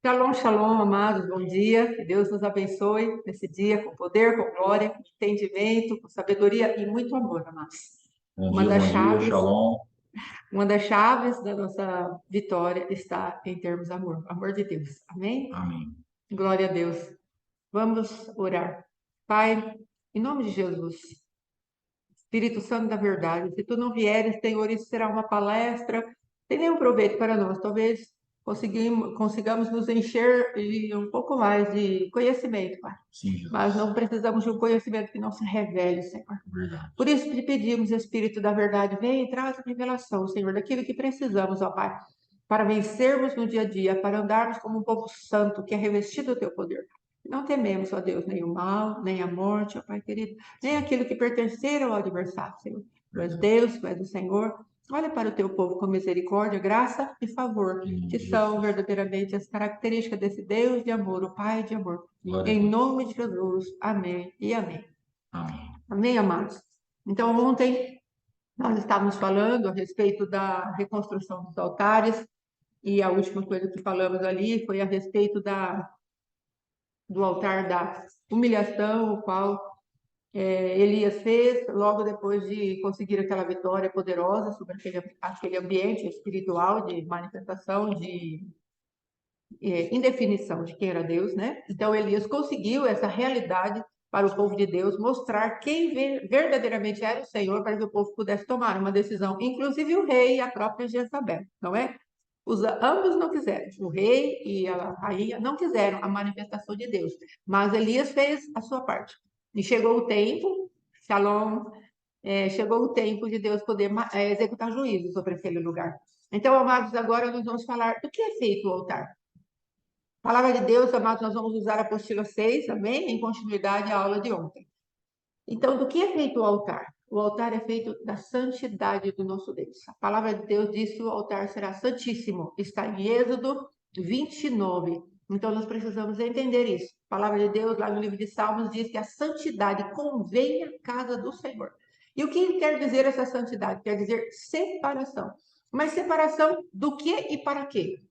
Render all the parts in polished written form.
Shalom, shalom, amados, bom dia. Que Deus nos abençoe nesse dia com poder, com glória, com entendimento, com sabedoria e muito amor, amados. Uma das Bom dia, chaves, Shalom. uma das chaves da nossa vitória está em termos amor, amor de Deus. Amém? Amém. Glória a Deus. Vamos orar. Pai, em nome de Jesus, Espírito Santo da verdade, se tu não vieres, Senhor, isso será uma palestra, sem nenhum proveito para nós. Talvez consigamos nos encher de um pouco mais de conhecimento, Pai. Sim, Mas Jesus. não precisamos de um conhecimento que não se revele, Senhor. Verdade. Por isso te pedimos, Espírito da verdade, vem e traz a revelação, Senhor, daquilo que precisamos, ó Pai, para vencermos no dia a dia, para andarmos como um povo santo que é revestido do teu poder. Não tememos, ó Deus, nem o mal, nem a morte, ó Pai querido, nem aquilo que pertencer ao adversário, Senhor. Tu és Verdade. Deus, tu és o Senhor. Olha para o teu povo com misericórdia, graça e favor, Em nome que de são Jesus. verdadeiramente as características desse Deus de amor, o Pai de amor. Glória a Em Deus. nome de Jesus. Amém e amém. Amém. Amém, amados? Então, ontem nós estávamos falando a respeito da reconstrução dos altares, e a última coisa que falamos ali foi a respeito do altar da humilhação, o qual Elias fez logo depois de conseguir aquela vitória poderosa sobre aquele ambiente espiritual de manifestação, de indefinição de quem era Deus, né? Então, Elias conseguiu essa realidade para o povo de Deus, mostrar quem verdadeiramente era o Senhor, para que o povo pudesse tomar uma decisão, inclusive o rei e a própria Jezabel, não é? Ambos não quiseram, o rei e a rainha não quiseram a manifestação de Deus, mas Elias fez a sua parte. E chegou o tempo, Shalom, chegou o tempo de Deus poder executar juízo sobre aquele lugar. Então, amados, agora nós vamos falar do que é feito o altar. Palavra de Deus, amados, nós vamos usar a apostila 6, amém? Em continuidade à aula de ontem. Então, do que é feito o altar? O altar é feito da santidade do nosso Deus. A palavra de Deus diz que o altar será santíssimo. Está em Êxodo 29. Então, nós precisamos entender isso. A palavra de Deus, lá no livro de Salmos, diz que a santidade convém à casa do Senhor. E o que quer dizer essa santidade? Quer dizer separação. Mas separação do que e para quê?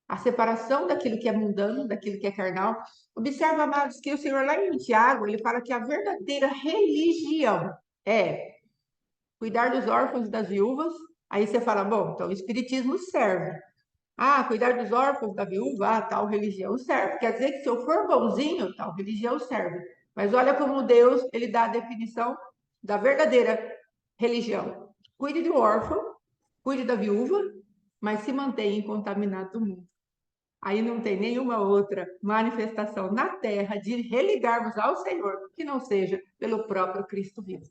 A separação daquilo que é mundano, daquilo que é carnal. Observa, amados, que o Senhor lá em Tiago, ele fala que a verdadeira religião é cuidar dos órfãos e das viúvas. Aí você fala, bom, então o espiritismo serve. Ah, cuidar dos órfãos, da viúva, tal religião serve. Quer dizer que se eu for bonzinho, tal religião serve. Mas olha como Deus, ele dá a definição da verdadeira religião. Cuide do órfão, cuide da viúva, mas se mantenha incontaminado do mundo. Aí não tem nenhuma outra manifestação na terra de religarmos ao Senhor que não seja pelo próprio Cristo vivo.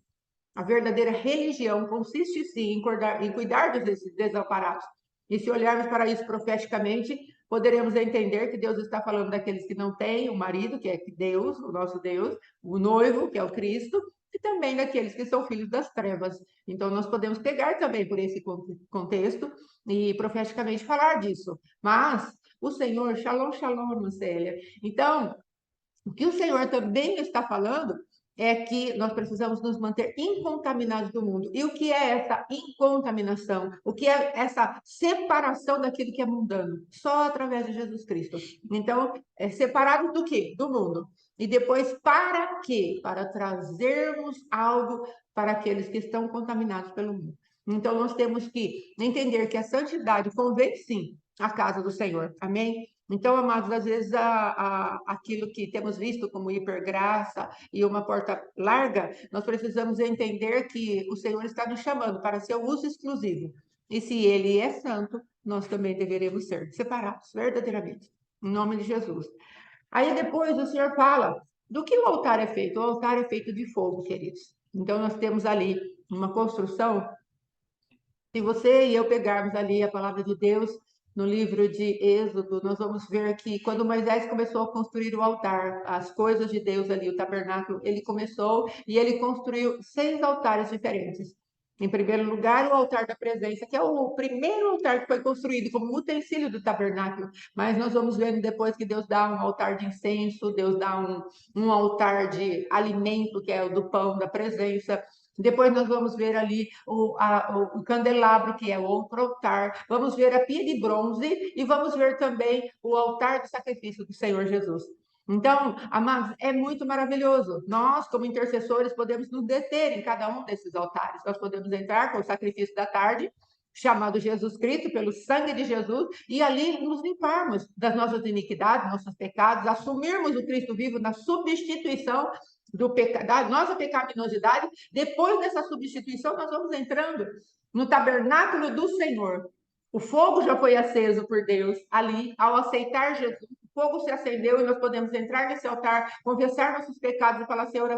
A verdadeira religião consiste sim em cuidar dos desamparados. E se olharmos para isso profeticamente, poderemos entender que Deus está falando daqueles que não têm o marido, que é Deus, o nosso Deus, o noivo, que é o Cristo, e também daqueles que são filhos das trevas. Então, nós podemos pegar também por esse contexto e profeticamente falar disso. Mas o Senhor, shalom, shalom, irmã Célia. Então, o que o Senhor também está falando é que nós precisamos nos manter incontaminados do mundo. E o que é essa incontaminação? O que é essa separação daquilo que é mundano? Só através de Jesus Cristo. Então, é separado do quê? Do mundo. E depois, para quê? Para trazermos algo para aqueles que estão contaminados pelo mundo. Então, nós temos que entender que a santidade convém sim à casa do Senhor. Amém? Então, amados, às vezes aquilo que temos visto como hipergraça e uma porta larga, nós precisamos entender que o Senhor está nos chamando para seu uso exclusivo. E se Ele é santo, nós também deveremos ser separados, verdadeiramente, em nome de Jesus. Aí depois o Senhor fala do que o altar é feito. O altar é feito de fogo, queridos. Então, nós temos ali uma construção. Se você e eu pegarmos ali a palavra de Deus no livro de Êxodo, nós vamos ver que quando Moisés começou a construir o altar, as coisas de Deus ali, o tabernáculo, ele começou e ele construiu 6 altares diferentes. Em primeiro lugar, o altar da presença, que é o primeiro altar que foi construído como utensílio do tabernáculo. Mas nós vamos vendo depois que Deus dá um altar de incenso, Deus dá um altar de alimento, que é o do pão da presença. Depois nós vamos ver ali o candelabro, que é o outro altar. Vamos ver a pia de bronze e vamos ver também o altar do sacrifício do Senhor Jesus. Então, amados, é muito maravilhoso. Nós, como intercessores, podemos nos deter em cada um desses altares. Nós podemos entrar com o sacrifício da tarde, chamado Jesus Cristo, pelo sangue de Jesus, e ali nos limparmos das nossas iniquidades, nossos pecados, assumirmos o Cristo vivo na substituição da nossa pecaminosidade. Depois dessa substituição, nós vamos entrando no tabernáculo do Senhor. O fogo já foi aceso por Deus ali, ao aceitar Jesus. O fogo se acendeu e nós podemos entrar nesse altar, confessar nossos pecados e falar: Senhor,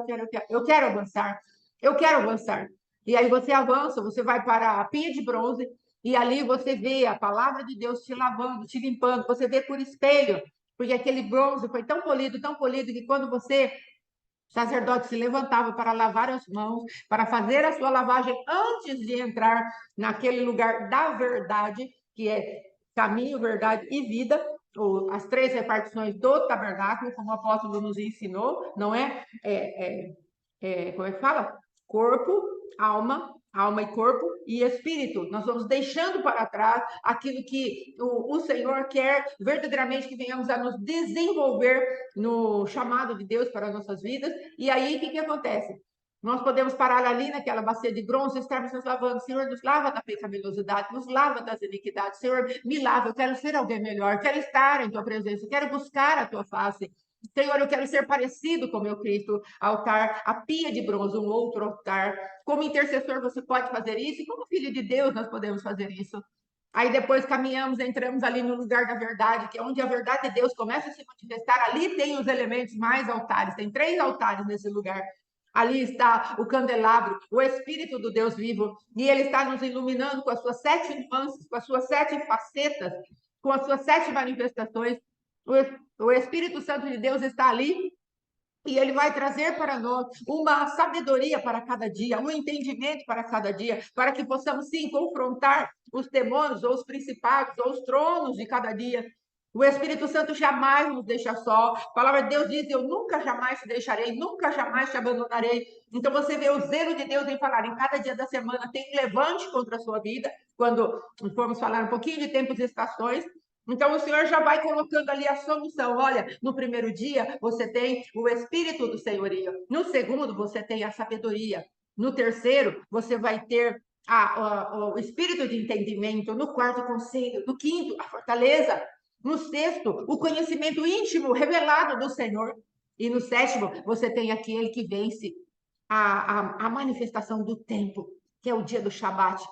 eu quero avançar, eu quero avançar. E aí você avança, você vai para a pia de bronze e ali você vê a palavra de Deus te lavando, te limpando. Você vê por espelho, porque aquele bronze foi tão polido, que quando você, sacerdote, se levantava para lavar as mãos, para fazer a sua lavagem antes de entrar naquele lugar da verdade, que é caminho, verdade e vida, ou as três repartições do tabernáculo, como o apóstolo nos ensinou, não é? Como é que fala? Corpo, alma e corpo e espírito. Nós vamos deixando para trás aquilo que o Senhor quer verdadeiramente que venhamos a nos desenvolver no chamado de Deus para nossas vidas. E aí, o que acontece? Nós podemos parar ali naquela bacia de bronze e estarmos nos lavando. Senhor, nos lava da pecaminosidade, nos lava das iniquidades. Senhor, me lava, eu quero ser alguém melhor, quero estar em tua presença, quero buscar a tua face. Senhor, eu quero ser parecido com o meu Cristo. Altar, a pia de bronze, um outro altar. Como intercessor, você pode fazer isso, e como filho de Deus, nós podemos fazer isso. Aí depois caminhamos, entramos ali no lugar da verdade, que é onde a verdade de Deus começa a se manifestar. Ali tem os elementos mais altares, tem 3 altares nesse lugar. Ali está o candelabro, o Espírito do Deus vivo, e ele está nos iluminando com as suas 7 nuances, com as suas 7 facetas, com as suas 7 manifestações. O Espírito Santo de Deus está ali e ele vai trazer para nós uma sabedoria para cada dia, um entendimento para cada dia, para que possamos, sim, confrontar os demônios, ou os principados, ou os tronos de cada dia. O Espírito Santo jamais nos deixa só. A palavra de Deus diz: eu nunca jamais te deixarei, nunca jamais te abandonarei. Então você vê o zelo de Deus em falar: em cada dia da semana tem um levante contra a sua vida, quando formos falar um pouquinho de tempos e estações. Então, o Senhor já vai colocando ali a solução. Olha, no primeiro dia, você tem o espírito do senhorio. No segundo, você tem a sabedoria. No terceiro, você vai ter o espírito de entendimento. No quarto, o conselho. No quinto, a fortaleza. No sexto, o conhecimento íntimo revelado do Senhor. E no sétimo, você tem aquele que vence a manifestação do tempo, que é o dia do Shabat.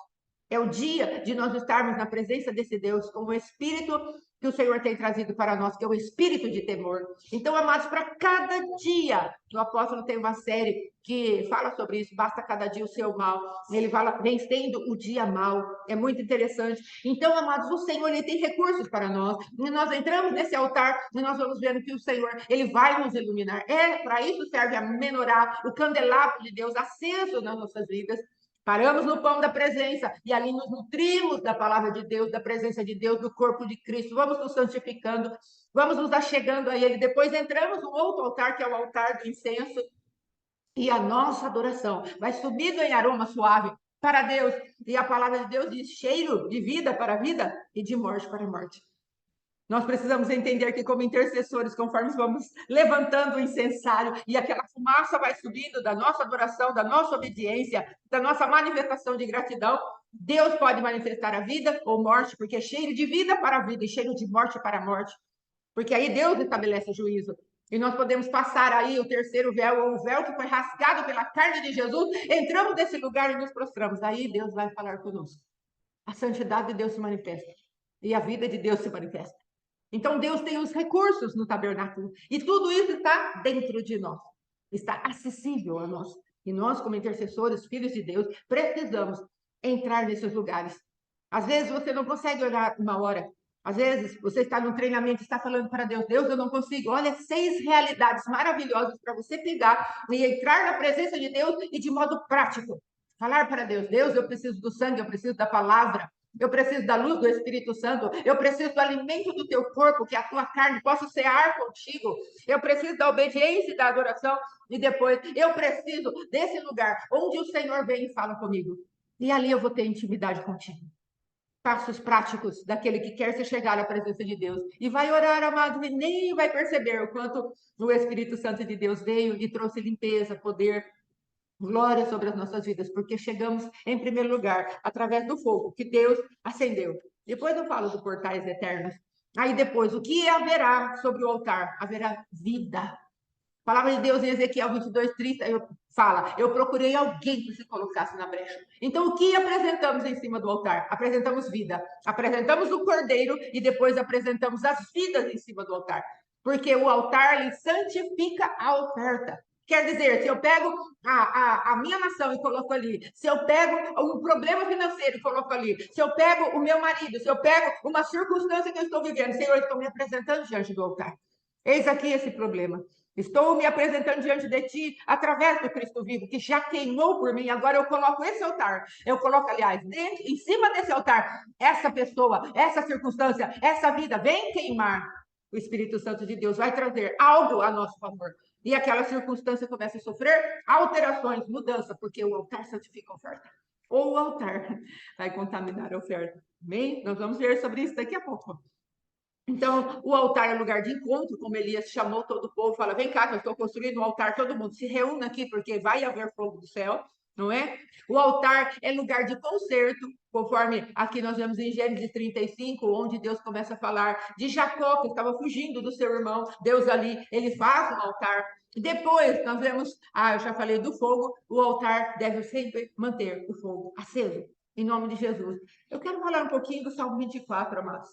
É o dia de nós estarmos na presença desse Deus com o Espírito que o Senhor tem trazido para nós, que é o Espírito de temor. Então, amados, para cada dia, o apóstolo tem uma série que fala sobre isso, basta cada dia o seu mal. Ele fala, vencendo o dia mal. É muito interessante. Então, amados, o Senhor, ele tem recursos para nós. E nós entramos nesse altar e nós vamos vendo que o Senhor, ele vai nos iluminar. Para isso serve a menorá, o candelabro de Deus aceso nas nossas vidas. Paramos no pão da presença e ali nos nutrimos da palavra de Deus, da presença de Deus, do corpo de Cristo. Vamos nos santificando, vamos nos achegando a Ele. Depois entramos no outro altar, que é o altar do incenso, e a nossa adoração vai subindo em aroma suave para Deus. E a palavra de Deus diz: cheiro de vida para a vida e de morte para a morte. Nós precisamos entender que, como intercessores, conforme vamos levantando o incensário e aquela fumaça vai subindo da nossa adoração, da nossa obediência, da nossa manifestação de gratidão, Deus pode manifestar a vida ou morte, porque é cheiro de vida para a vida e cheiro de morte para a morte. Porque aí Deus estabelece o juízo. E nós podemos passar aí o terceiro véu, ou o véu que foi rasgado pela carne de Jesus, entramos nesse lugar e nos prostramos. Aí Deus vai falar conosco. A santidade de Deus se manifesta. E a vida de Deus se manifesta. Então, Deus tem os recursos no tabernáculo. E tudo isso está dentro de nós. Está acessível a nós. E nós, como intercessores, filhos de Deus, precisamos entrar nesses lugares. Às vezes, você não consegue orar uma hora. Às vezes, você está no treinamento e está falando para Deus: Deus, eu não consigo. Olha, 6 realidades maravilhosas para você pegar e entrar na presença de Deus e de modo prático. Falar para Deus: Deus, eu preciso do sangue, eu preciso da palavra. Eu preciso da luz do Espírito Santo. Eu preciso do alimento do teu corpo, que é a tua carne possa cear contigo. Eu preciso da obediência e da adoração. E depois, eu preciso desse lugar onde o Senhor vem e fala comigo. E ali eu vou ter intimidade contigo. Passos práticos daquele que quer se chegar à presença de Deus. E vai orar, amado, e nem vai perceber o quanto o Espírito Santo de Deus veio e trouxe limpeza, poder, glória sobre as nossas vidas, porque chegamos, em primeiro lugar, através do fogo que Deus acendeu. Depois eu falo dos portais eternos. Aí depois, o que haverá sobre o altar? Haverá vida. A palavra de Deus em Ezequiel 22:30 fala, eu procurei alguém que se colocasse na brecha. Então, o que apresentamos em cima do altar? Apresentamos vida. Apresentamos o cordeiro e depois apresentamos as vidas em cima do altar. Porque o altar, ele santifica a oferta. Quer dizer, se eu pego a minha nação e coloco ali, se eu pego um problema financeiro e coloco ali, se eu pego o meu marido, se eu pego uma circunstância que eu estou vivendo, Senhor, eu estou me apresentando diante do altar. Eis aqui esse problema. Estou me apresentando diante de ti através do Cristo vivo, que já queimou por mim. Agora eu coloco esse altar. Eu coloco, aliás, dentro, em cima desse altar, essa pessoa, essa circunstância, essa vida. Vem queimar. O Espírito Santo de Deus vai trazer algo a nosso favor. E aquela circunstância começa a sofrer alterações, mudança, porque o altar santifica a oferta. Ou o altar vai contaminar a oferta. Bem, nós vamos ver sobre isso daqui a pouco. Então, o altar é lugar de encontro, como Elias chamou todo o povo, fala, vem cá, que eu estou construindo um altar, todo mundo se reúna aqui, porque vai haver fogo do céu, não é? O altar é lugar de conserto, conforme aqui nós vemos em Gênesis 35, onde Deus começa a falar de Jacó, que estava fugindo do seu irmão, Deus ali, ele faz um altar. Depois, nós vemos, eu já falei do fogo, o altar deve sempre manter o fogo aceso, em nome de Jesus. Eu quero falar um pouquinho do Salmo 24, amados,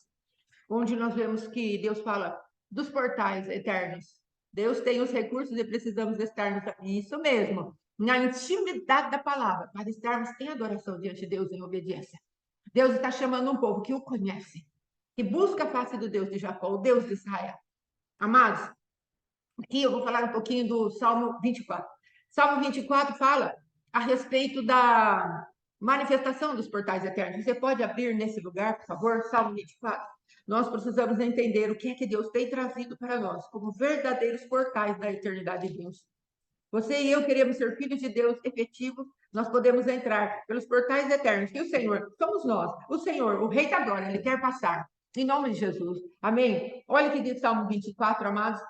onde nós vemos que Deus fala dos portais eternos. Deus tem os recursos e precisamos estar isso mesmo, na intimidade da palavra, para estarmos em adoração diante de Deus, em obediência. Deus está chamando um povo que o conhece, que busca a face do Deus de Jacó, o Deus de Israel. Amados, aqui eu vou falar um pouquinho do Salmo 24. Salmo 24 fala a respeito da manifestação dos portais eternos. Você pode abrir nesse lugar, por favor, Salmo 24? Nós precisamos entender o que é que Deus tem trazido para nós, como verdadeiros portais da eternidade de Deus. Você e eu queremos ser filhos de Deus efetivos, nós podemos entrar pelos portais eternos, que o Senhor, somos nós, o Senhor, o Rei da Glória, Ele quer passar, em nome de Jesus. Amém? Olha o que diz Salmo 24, amados.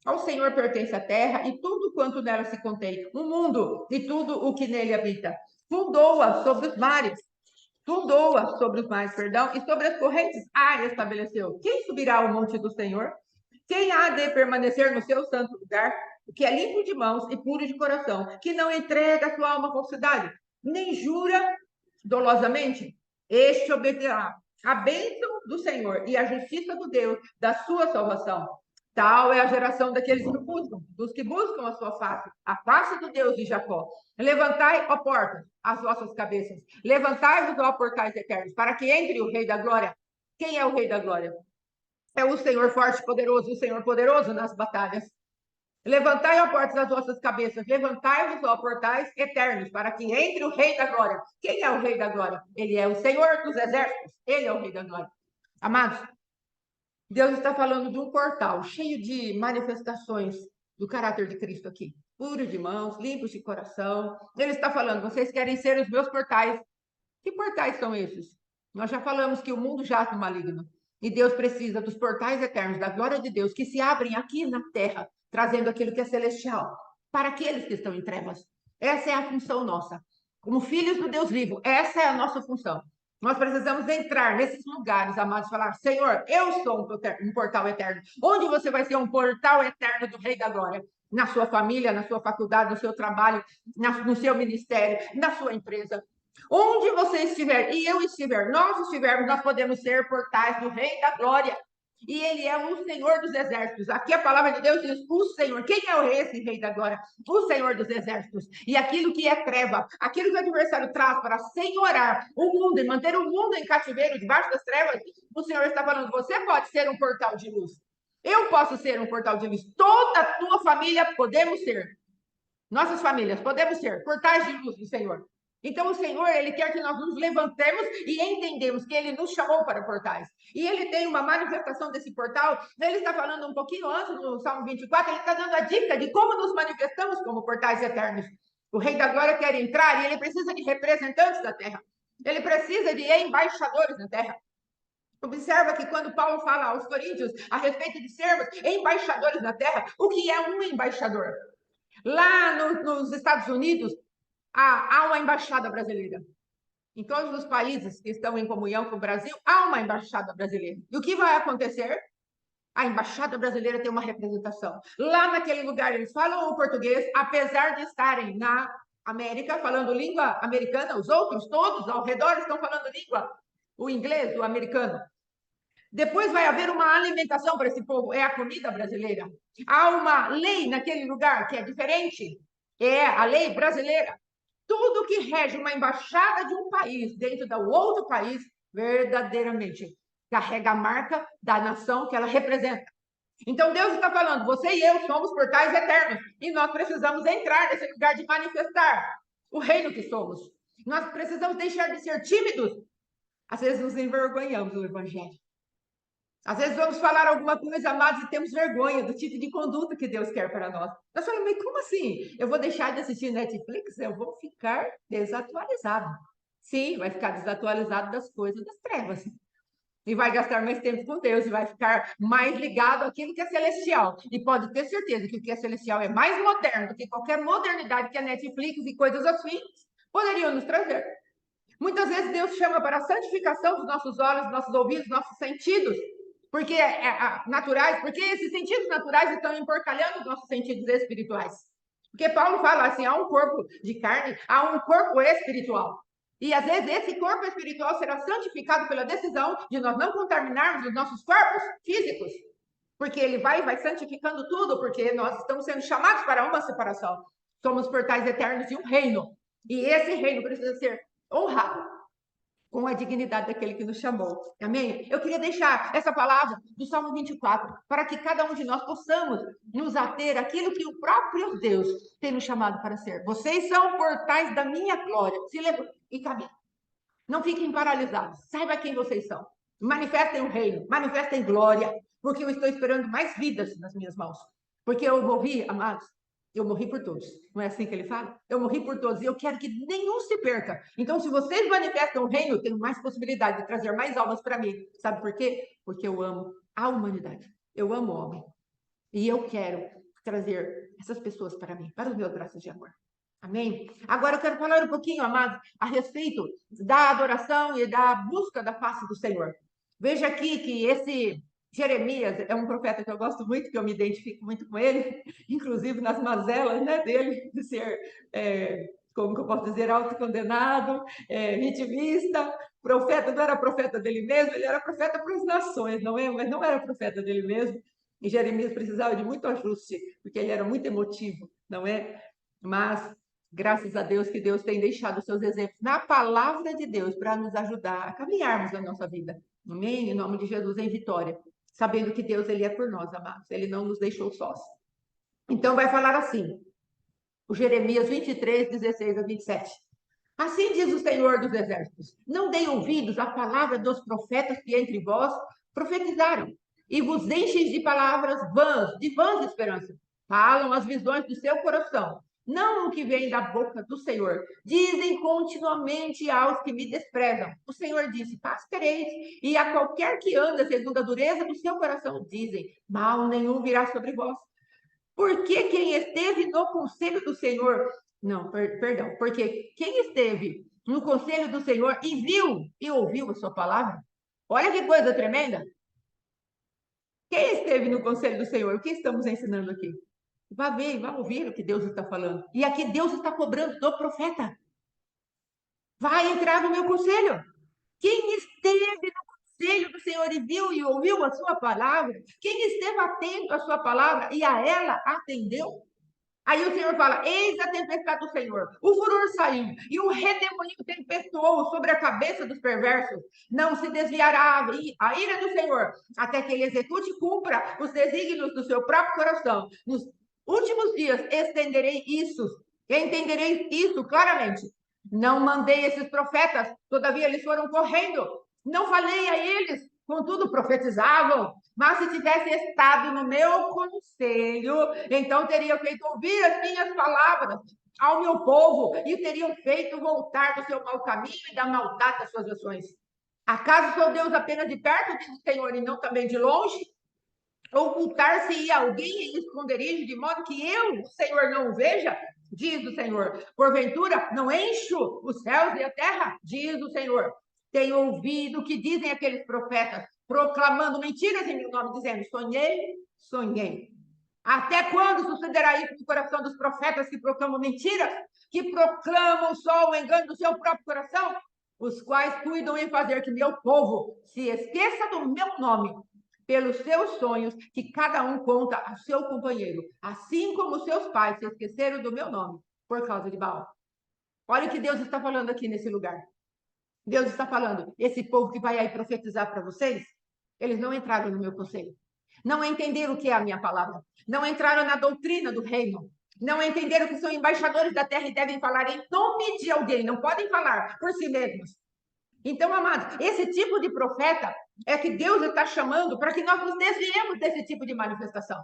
Ao Senhor pertence a terra e tudo quanto nela se contém, o mundo e tudo o que nele habita. Fundou-a sobre os mares, fundou-a sobre os mares, perdão, e sobre as correntes a estabeleceu. Quem subirá ao monte do Senhor? Quem há de permanecer no seu santo lugar? O que é limpo de mãos e puro de coração, que não entrega a sua alma à falsidade, nem jura dolosamente, este obedecerá a bênção do Senhor e a justiça do Deus da sua salvação. Tal é a geração daqueles que buscam, dos que buscam a face do Deus de Jacó. Levantai, ó portas, as vossas cabeças. Levantai-vos, ó portais eternos, para que entre o Rei da Glória. Quem é o Rei da Glória? É o Senhor forte e poderoso, o Senhor poderoso nas batalhas. Levantai, ó portas, as vossas cabeças. Levantai-vos, ó portais eternos, para que entre o Rei da Glória. Quem é o Rei da Glória? Ele é o Senhor dos exércitos. Ele é o Rei da Glória. Amados, Deus está falando de um portal cheio de manifestações do caráter de Cristo aqui. Puro de mãos, limpos de coração. Ele está falando, vocês querem ser os meus portais. Que portais são esses? Nós já falamos que o mundo jaz no maligno. E Deus precisa dos portais eternos, da glória de Deus, que se abrem aqui na terra, trazendo aquilo que é celestial, para aqueles que estão em trevas. Essa é a função nossa. Como filhos do Deus vivo, essa é a nossa função. Nós precisamos entrar nesses lugares, amados, falar, Senhor, eu sou um portal eterno. Onde você vai ser um portal eterno do Rei da Glória? Na sua família, na sua faculdade, no seu trabalho, no seu ministério, na sua empresa. Onde você estiver e eu estiver, nós estivermos, nós podemos ser portais do Rei da Glória. E ele é o Senhor dos exércitos. Aqui a palavra de Deus diz, o Senhor. Quem é esse Rei da Glória? O Senhor dos exércitos. E aquilo que é treva, aquilo que o adversário traz para senhorar o mundo e manter o mundo em cativeiro, debaixo das trevas, o Senhor está falando, você pode ser um portal de luz. Eu posso ser um portal de luz. Toda a tua família podemos ser. Nossas famílias podemos ser portais de luz do Senhor. Então, o Senhor, Ele quer que nós nos levantemos e entendemos que Ele nos chamou para portais. E Ele tem uma manifestação desse portal. Ele está falando um pouquinho antes, no Salmo 24, Ele está dando a dica de como nos manifestamos como portais eternos. O Rei da Glória quer entrar e Ele precisa de representantes da terra. Ele precisa de embaixadores na terra. Observa que quando Paulo fala aos coríntios a respeito de sermos embaixadores na terra, o que é um embaixador? Lá nos Estados Unidos, há uma embaixada brasileira. Em todos os países que estão em comunhão com o Brasil, há uma embaixada brasileira. E o que vai acontecer? A embaixada brasileira tem uma representação. Lá naquele lugar, eles falam o português, apesar de estarem na América, falando língua americana, os outros todos ao redor estão falando língua, o inglês, o americano. Depois vai haver uma alimentação para esse povo, é a comida brasileira. Há uma lei naquele lugar que é diferente, é a lei brasileira. Tudo que rege uma embaixada de um país dentro do outro país, verdadeiramente carrega a marca da nação que ela representa. Então Deus está falando, você e eu somos portais eternos e nós precisamos entrar nesse lugar de manifestar o reino que somos. Nós precisamos deixar de ser tímidos. Às vezes nos envergonhamos do evangelho. Às vezes vamos falar alguma coisa, amados, e temos vergonha do tipo de conduta que Deus quer para nós. Nós falamos, mas como assim? Eu vou deixar de assistir Netflix? Eu vou ficar desatualizado. Sim, vai ficar desatualizado das coisas das trevas. E vai gastar mais tempo com Deus, e vai ficar mais ligado àquilo que é celestial. E pode ter certeza que o que é celestial é mais moderno do que qualquer modernidade que a Netflix e coisas assim poderiam nos trazer. Muitas vezes Deus chama para a santificação dos nossos olhos, dos nossos ouvidos, dos nossos sentidos, porque naturais, porque esses sentidos naturais estão emporcalhando os nossos sentidos espirituais. Porque Paulo fala assim, há um corpo de carne, há um corpo espiritual. E às vezes esse corpo espiritual será santificado pela decisão de nós não contaminarmos os nossos corpos físicos. Porque ele vai santificando tudo, porque nós estamos sendo chamados para uma separação. Somos portais eternos de um reino. E esse reino precisa ser honrado com a dignidade daquele que nos chamou. Amém? Eu queria deixar essa palavra do Salmo 24 para que cada um de nós possamos nos ater àquilo que o próprio Deus tem nos chamado para ser. Vocês são portais da minha glória. Se lembra? E caminhem. Não fiquem paralisados. Saiba quem vocês são. Manifestem o reino, manifestem glória, porque eu estou esperando mais vidas nas minhas mãos. Porque eu morri, amados, eu morri por todos. Não é assim que ele fala? Eu morri por todos e eu quero que nenhum se perca. Então, se vocês manifestam o reino, eu tenho mais possibilidade de trazer mais almas para mim. Sabe por quê? Porque eu amo a humanidade. Eu amo o homem. E eu quero trazer essas pessoas para mim, para os meus braços de amor. Amém? Agora eu quero falar um pouquinho, amados, a respeito da adoração e da busca da face do Senhor. Veja aqui que esse Jeremias é um profeta que eu gosto muito, que eu me identifico muito com ele, inclusive nas mazelas, né, dele, de ser, como que eu posso dizer, autocondenado, vitimista. Profeta, não era profeta dele mesmo, ele era profeta para as nações, não é? Mas não era profeta dele mesmo. E Jeremias precisava de muito ajuste, porque ele era muito emotivo, não é? Mas graças a Deus que Deus tem deixado os seus exemplos na palavra de Deus para nos ajudar a caminharmos na nossa vida. Amém? Em nome de Jesus, em vitória. Sabendo que Deus, Ele é por nós, amados. Ele não nos deixou sós. Então, vai falar assim. O Jeremias 23, 16 a 27. Assim diz o Senhor dos Exércitos: não dei ouvidos à palavra dos profetas que entre vós profetizaram, e vos enchem de palavras vãs, de vãs esperanças. Falam as visões do seu coração, não o que vem da boca do Senhor. Dizem continuamente aos que me desprezam. O Senhor disse: paz tereis, e a qualquer que anda segundo a dureza do seu coração, dizem: mal nenhum virá sobre vós. Porque quem esteve no conselho do Senhor, não, perdão, porque quem esteve no conselho do Senhor e viu e ouviu a sua palavra, olha que coisa tremenda. Quem esteve no conselho do Senhor? O que estamos ensinando aqui? Vá ver, vá ouvir o que Deus está falando. E aqui Deus está cobrando do profeta. Vai entrar no meu conselho. Quem esteve no conselho do Senhor e viu e ouviu a sua palavra, quem esteve atento à sua palavra e a ela atendeu. Aí o Senhor fala: eis a tempestade do Senhor, o furor saiu, e o redemoinho tempestuou sobre a cabeça dos perversos. Não se desviará a ira do Senhor, até que ele execute e cumpra os desígnios do seu próprio coração. Nos últimos dias estenderei isso, entendereis isso claramente. Não mandei esses profetas, todavia eles foram correndo. Não falei a eles, contudo profetizavam. Mas se tivesse estado no meu conselho, então teriam feito ouvir as minhas palavras ao meu povo e teriam feito voltar do seu mau caminho e da maldade das suas ações. Acaso sou Deus apenas de perto, diz o Senhor, e não também de longe? Ocultar-se-ia alguém em esconderijo, de modo que eu, o Senhor, não o veja? Diz o Senhor. Porventura, não encho os céus e a terra? Diz o Senhor. Tenho ouvido o que dizem aqueles profetas, proclamando mentiras em meu nome, dizendo: sonhei, sonhei. Até quando sucederá isso no coração dos profetas que proclamam mentiras, que proclamam só o engano do seu próprio coração? Os quais cuidam em fazer que meu povo se esqueça do meu nome, pelos seus sonhos que cada um conta a seu companheiro, assim como seus pais se esqueceram do meu nome por causa de Baal. Olha o que Deus está falando aqui nesse lugar. Deus está falando, esse povo que vai aí profetizar para vocês, eles não entraram no meu conselho. Não entenderam o que é a minha palavra. Não entraram na doutrina do reino. Não entenderam que são embaixadores da terra e devem falar em nome de alguém. Não podem falar por si mesmos. Então, amados, esse tipo de profeta é que Deus está chamando para que nós nos desviemos desse tipo de manifestação.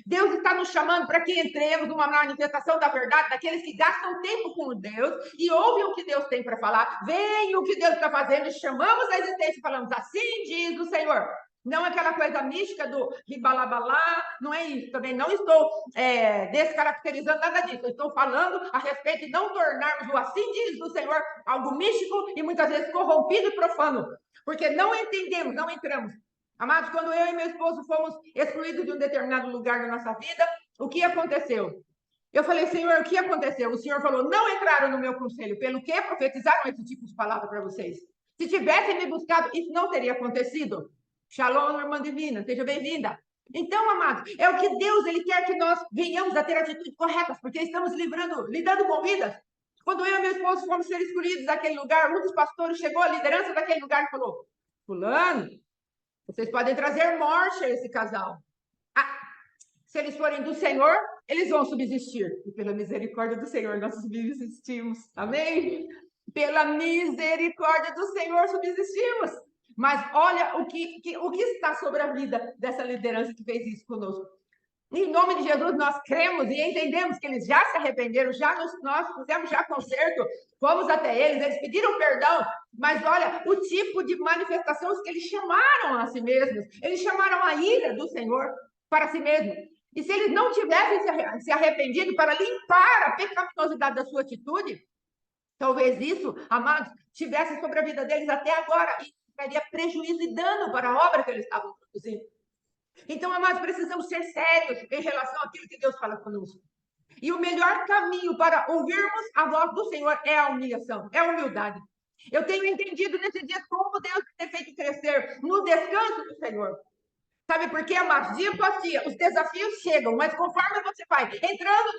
Deus está nos chamando para que entremos numa manifestação da verdade, daqueles que gastam tempo com Deus e ouvem o que Deus tem para falar, veem o que Deus está fazendo e chamamos a existência e falamos: assim diz o Senhor. Não aquela coisa mística do ribalabalá, não é isso. Também não estou descaracterizando nada disso. Eu estou falando a respeito de não tornarmos o assim diz do Senhor algo místico e muitas vezes corrompido e profano. Porque não entendemos, não entramos. Amados, quando eu e meu esposo fomos excluídos de um determinado lugar da nossa vida, o que aconteceu? Eu falei: Senhor, o que aconteceu? O Senhor falou: não entraram no meu conselho. Pelo que profetizaram esse tipo de palavra para vocês? Se tivessem me buscado, isso não teria acontecido. Shalom, irmã divina, seja bem-vinda. Então, amados, é o que Deus ele quer que nós venhamos a ter atitudes corretas, porque estamos lidando com vidas. Quando eu e meu esposo fomos ser escolhidos daquele lugar, um dos pastores chegou à liderança daquele lugar e falou: fulano, vocês podem trazer morte a esse casal. Ah, se eles forem do Senhor, eles vão subsistir. E pela misericórdia do Senhor, nós subsistimos. Amém? Pela misericórdia do Senhor, subsistimos. Mas olha o que está sobre a vida dessa liderança que fez isso conosco. Em nome de Jesus, nós cremos e entendemos que eles já se arrependeram, nós fizemos já conserto, fomos até eles pediram perdão, mas olha o tipo de manifestações que eles chamaram a si mesmos, eles chamaram a ira do Senhor para si mesmos. E se eles não tivessem se arrependido para limpar a pecaminosidade da sua atitude, talvez isso, amados, tivesse sobre a vida deles até agora e traria prejuízo e dano para a obra que eles estavam produzindo. Então, amados, precisamos ser sérios em relação àquilo que Deus fala conosco. E o melhor caminho para ouvirmos a voz do Senhor é a humilhação, é a humildade. Eu tenho entendido nesses dias como Deus tem feito crescer no descanso do Senhor. Sabe por quê, amados? Dia após dia, os desafios chegam, mas conforme você vai entrando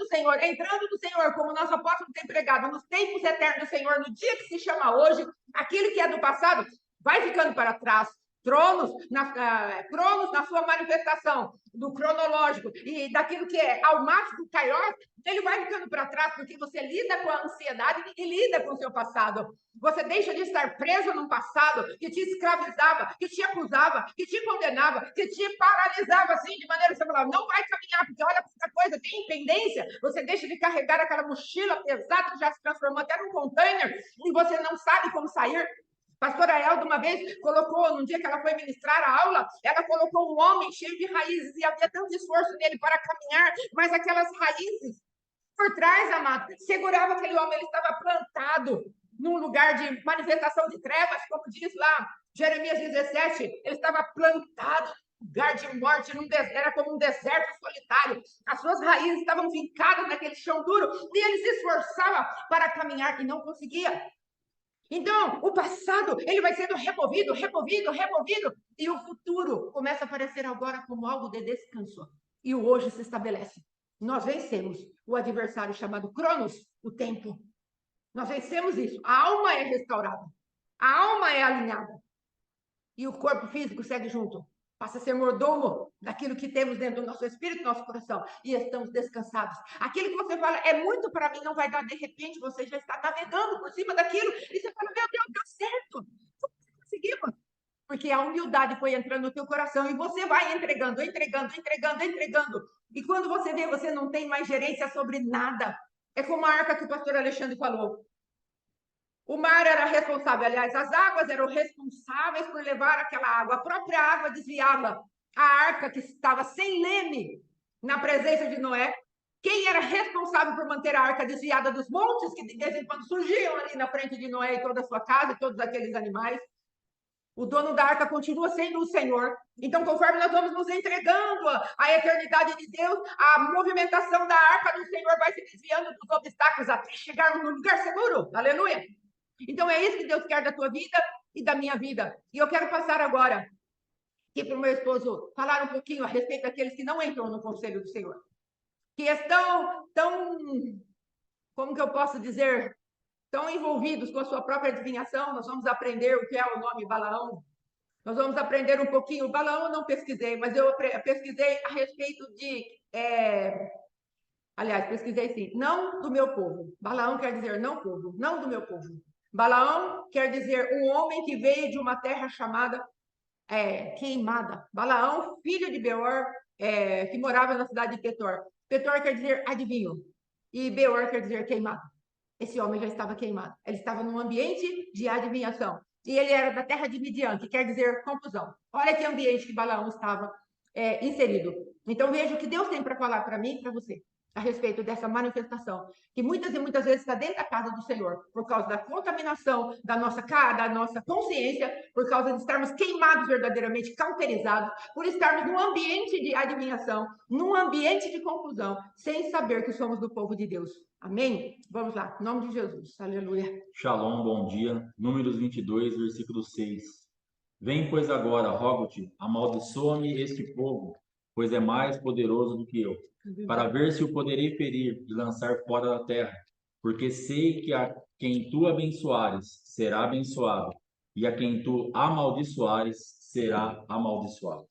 do Senhor, como o nosso apóstolo tem pregado, nos tempos eternos do Senhor, no dia que se chama hoje, aquilo que é do passado vai ficando para trás. Cronos na sua manifestação do cronológico e daquilo que é almático, kairos, ele vai ficando para trás porque você lida com a ansiedade e lida com o seu passado. Você deixa de estar preso num passado que te escravizava, que te acusava, que te condenava, que te paralisava assim, de maneira que você falava: não vai caminhar, porque olha essa coisa, tem impendência. Você deixa de carregar aquela mochila pesada que já se transformou até num container e você não sabe como sair. Pastora Elda, uma vez, colocou, num dia que ela foi ministrar a aula, ela colocou um homem cheio de raízes e havia tanto esforço nele para caminhar, mas aquelas raízes por trás, amado, segurava aquele homem, ele estava plantado num lugar de manifestação de trevas, como diz lá Jeremias 17, ele estava plantado num lugar de morte, era como um deserto solitário, as suas raízes estavam fincadas naquele chão duro, e ele se esforçava para caminhar e não conseguia. Então, o passado, ele vai sendo removido, e o futuro começa a aparecer agora como algo de descanso. E o hoje se estabelece. Nós vencemos o adversário chamado Cronos, o tempo. Nós vencemos isso. A alma é restaurada. A alma é alinhada. E o corpo físico segue junto. Passa a ser mordomo daquilo que temos dentro do nosso espírito, do nosso coração, e estamos descansados. Aquilo que você fala é muito para mim, não vai dar, de repente você já está navegando por cima daquilo, e você fala, meu Deus, deu certo, conseguimos. Porque a humildade foi entrando no teu coração, e você vai entregando, entregando, entregando, entregando. E quando você vê, você não tem mais gerência sobre nada. É como a arca que o pastor Alexandre falou. O mar era responsável, aliás, as águas eram responsáveis por levar aquela água. A própria água desviava a arca que estava sem leme na presença de Noé. Quem era responsável por manter a arca desviada dos montes que de vez em quando surgiam ali na frente de Noé e toda a sua casa e todos aqueles animais? O dono da arca continua sendo o Senhor. Então, conforme nós vamos nos entregando à eternidade de Deus, a movimentação da arca do Senhor vai se desviando dos obstáculos até chegarmos no lugar seguro. Aleluia! Então, é isso que Deus quer da tua vida e da minha vida. E eu quero passar agora aqui para o meu esposo falar um pouquinho a respeito daqueles que não entram no conselho do Senhor. Que estão tão, como que eu posso dizer, tão envolvidos com a sua própria adivinhação. Nós vamos aprender o que é o nome Balaão. Nós vamos aprender um pouquinho. Balaão eu não pesquisei, mas eu pesquisei a respeito de... Aliás, pesquisei sim. Não do meu povo. Balaão quer dizer não povo, não do meu povo. Balaão quer dizer um homem que veio de uma terra chamada queimada. Balaão, filho de Beor, que morava na cidade de Petor. Petor quer dizer adivinho. E Beor quer dizer queimado. Esse homem já estava queimado. Ele estava num ambiente de adivinhação. E ele era da terra de Midian, que quer dizer confusão. Olha que ambiente que Balaão estava inserido. Então veja o que Deus tem para falar para mim e para você a respeito dessa manifestação, que muitas e muitas vezes está dentro da casa do Senhor, por causa da contaminação da nossa consciência, por causa de estarmos queimados verdadeiramente, cauterizados, por estarmos num ambiente de adivinhação, num ambiente de confusão, sem saber que somos do povo de Deus. Amém? Vamos lá, em nome de Jesus. Aleluia. Shalom, bom dia. Números 22, versículo 6. Vem, pois, agora, rogo-te, amaldiçoa-me este povo, pois é mais poderoso do que eu, para ver se o poderei ferir e lançar fora da terra, porque sei que a quem tu abençoares será abençoado, e a quem tu amaldiçoares será amaldiçoado.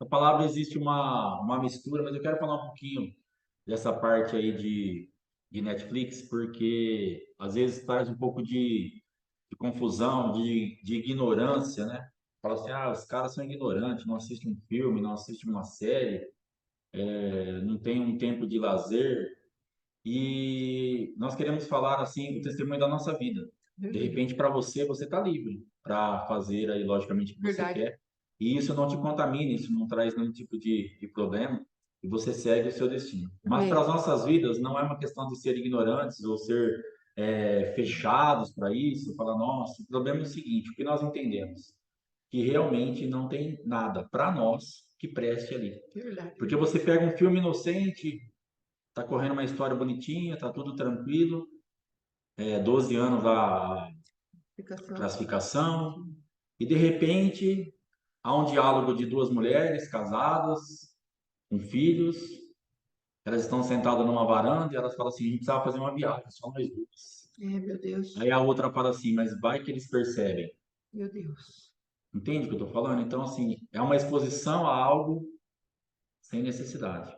A palavra existe uma mistura, mas eu quero falar um pouquinho dessa parte aí de Netflix, porque às vezes traz um pouco de confusão, de ignorância, né? Fala assim, os caras são ignorantes, não assistem um filme, não assistem uma série, não tem um tempo de lazer. E nós queremos falar assim o testemunho da nossa vida. De repente, para você, você está livre para fazer aí, logicamente, o que você quer. E isso não te contamina, isso não traz nenhum tipo de problema. E você segue o seu destino. Mas para as nossas vidas, não é uma questão de ser ignorantes ou ser fechados para isso. Falar, nossa, o problema é o seguinte: o que nós entendemos? Que realmente não tem nada para nós que preste ali. Porque você pega um filme inocente, tá correndo uma história bonitinha, tá tudo tranquilo, 12 anos da classificação, e de repente há um diálogo de duas mulheres casadas, com filhos, elas estão sentadas numa varanda e elas falam assim, a gente precisava fazer uma viagem, só nós duas. Meu Deus. Aí a outra fala assim, mas vai que eles percebem. Meu Deus. Entende o que eu estou falando? Então, assim, é uma exposição a algo sem necessidade.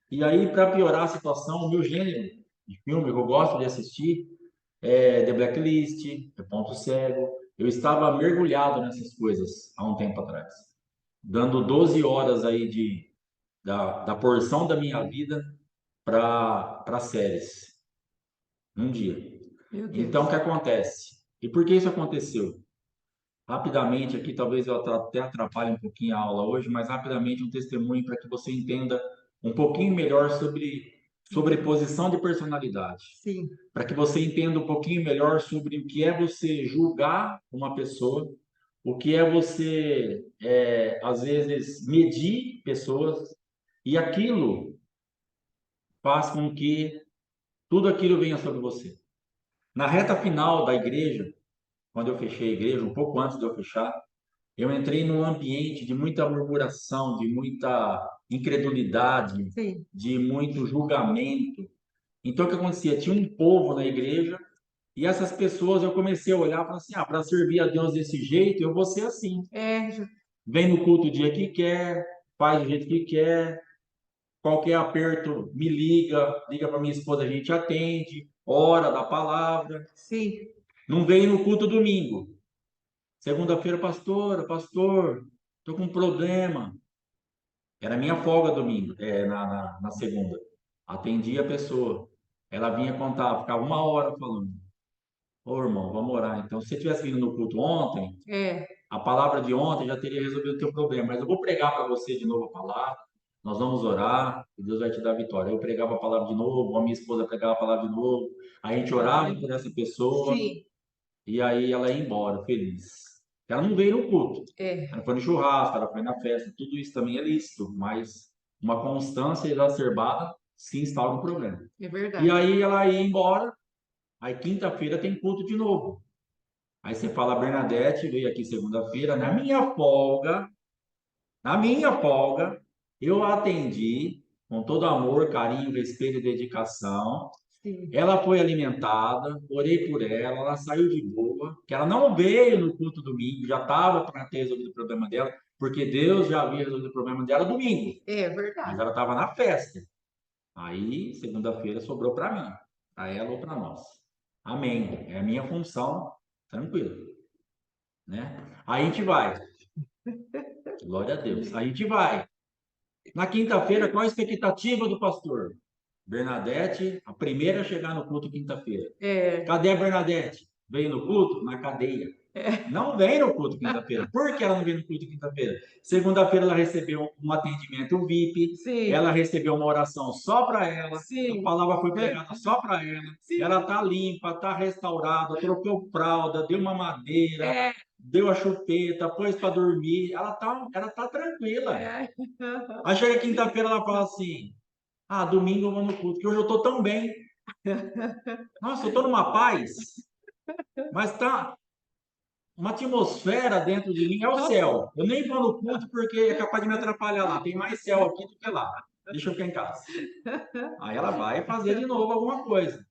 E aí, para piorar a situação, o meu gênero de filme que eu gosto de assistir The Blacklist, Ponto Cego. Eu estava mergulhado nessas coisas há um tempo atrás, dando 12 horas aí da porção da minha vida para séries, num dia. Então, o que acontece? E por que isso aconteceu? Rapidamente, aqui talvez eu até atrapalhe um pouquinho a aula hoje, mas rapidamente um testemunho para que você entenda um pouquinho melhor sobre sobreposição de personalidade. Sim. Para que você entenda um pouquinho melhor sobre o que é você julgar uma pessoa, o que é você, às vezes, medir pessoas, e aquilo faz com que tudo aquilo venha sobre você. Na reta final da igreja, quando eu fechei a igreja, um pouco antes de eu fechar, eu entrei num ambiente de muita murmuração, de muita incredulidade, Sim. de muito julgamento. Então, o que acontecia? Tinha um povo na igreja e essas pessoas eu comecei a olhar e falar assim: para servir a Deus desse jeito, eu vou ser assim. vem no culto o dia que quer, faz do jeito que quer, qualquer aperto me liga, liga para minha esposa, a gente atende, ora da palavra. Sim. Não veio no culto domingo. Segunda-feira, pastor, tô com um problema. Era minha folga domingo, na segunda. Atendi a pessoa. Ela vinha contar, ficava uma hora falando. Ô, irmão, vamos orar. Então, se você tivesse vindo no culto ontem, É, a palavra de ontem já teria resolvido o teu problema. Mas eu vou pregar para você de novo a palavra. Nós vamos orar e Deus vai te dar vitória. Eu pregava a palavra de novo, a minha esposa pregava a palavra de novo. A gente orava por essa pessoa sim, e aí ela ia embora, feliz. Ela não veio no culto. é, Ela foi no churrasco, ela foi na festa. Tudo isso também é lícito, mas uma constância exacerbada se instaura um problema. é E verdade. aí ela ia embora. Aí quinta-feira tem culto de novo. Aí você fala, Bernadette veio aqui segunda-feira, na minha folga, eu a atendi com todo amor, carinho, respeito e dedicação. Sim. Ela foi alimentada, orei por ela, ela saiu de boa, que ela não veio no culto domingo, já estava para ter resolvido o problema dela, porque Deus já havia resolvido o problema dela domingo, É mas verdade. ela estava na festa. Aí, segunda-feira, sobrou para mim, para ela ou para nós. Amém. É a minha função, tranquilo, né? Aí a gente vai. Glória a Deus. Aí a gente vai. Na quinta-feira, qual a expectativa do pastor? Bernadette, a primeira a chegar no culto quinta-feira. É, Cadê a Bernadette? Veio no culto? Na cadeia. é, Não vem no culto quinta-feira. Por que ela não veio no culto quinta-feira? Segunda-feira ela recebeu um atendimento VIP, sim, ela recebeu uma oração só para ela, a sim, palavra foi pregada só para ela, sim, ela tá limpa, tá restaurada, trocou fralda, deu uma madeira, é, deu a chupeta, pôs para dormir, ela tá tranquila. é. Aí chega quinta-feira ela fala assim: "Ah, domingo eu vou no culto, que hoje eu tô tão bem. Nossa, eu tô numa paz, mas tá uma atmosfera dentro de mim, é o céu. Eu nem vou no culto porque é capaz de me atrapalhar lá. Tem mais céu aqui do que lá. Deixa eu ficar em casa." Aí ela vai fazer de novo alguma coisa.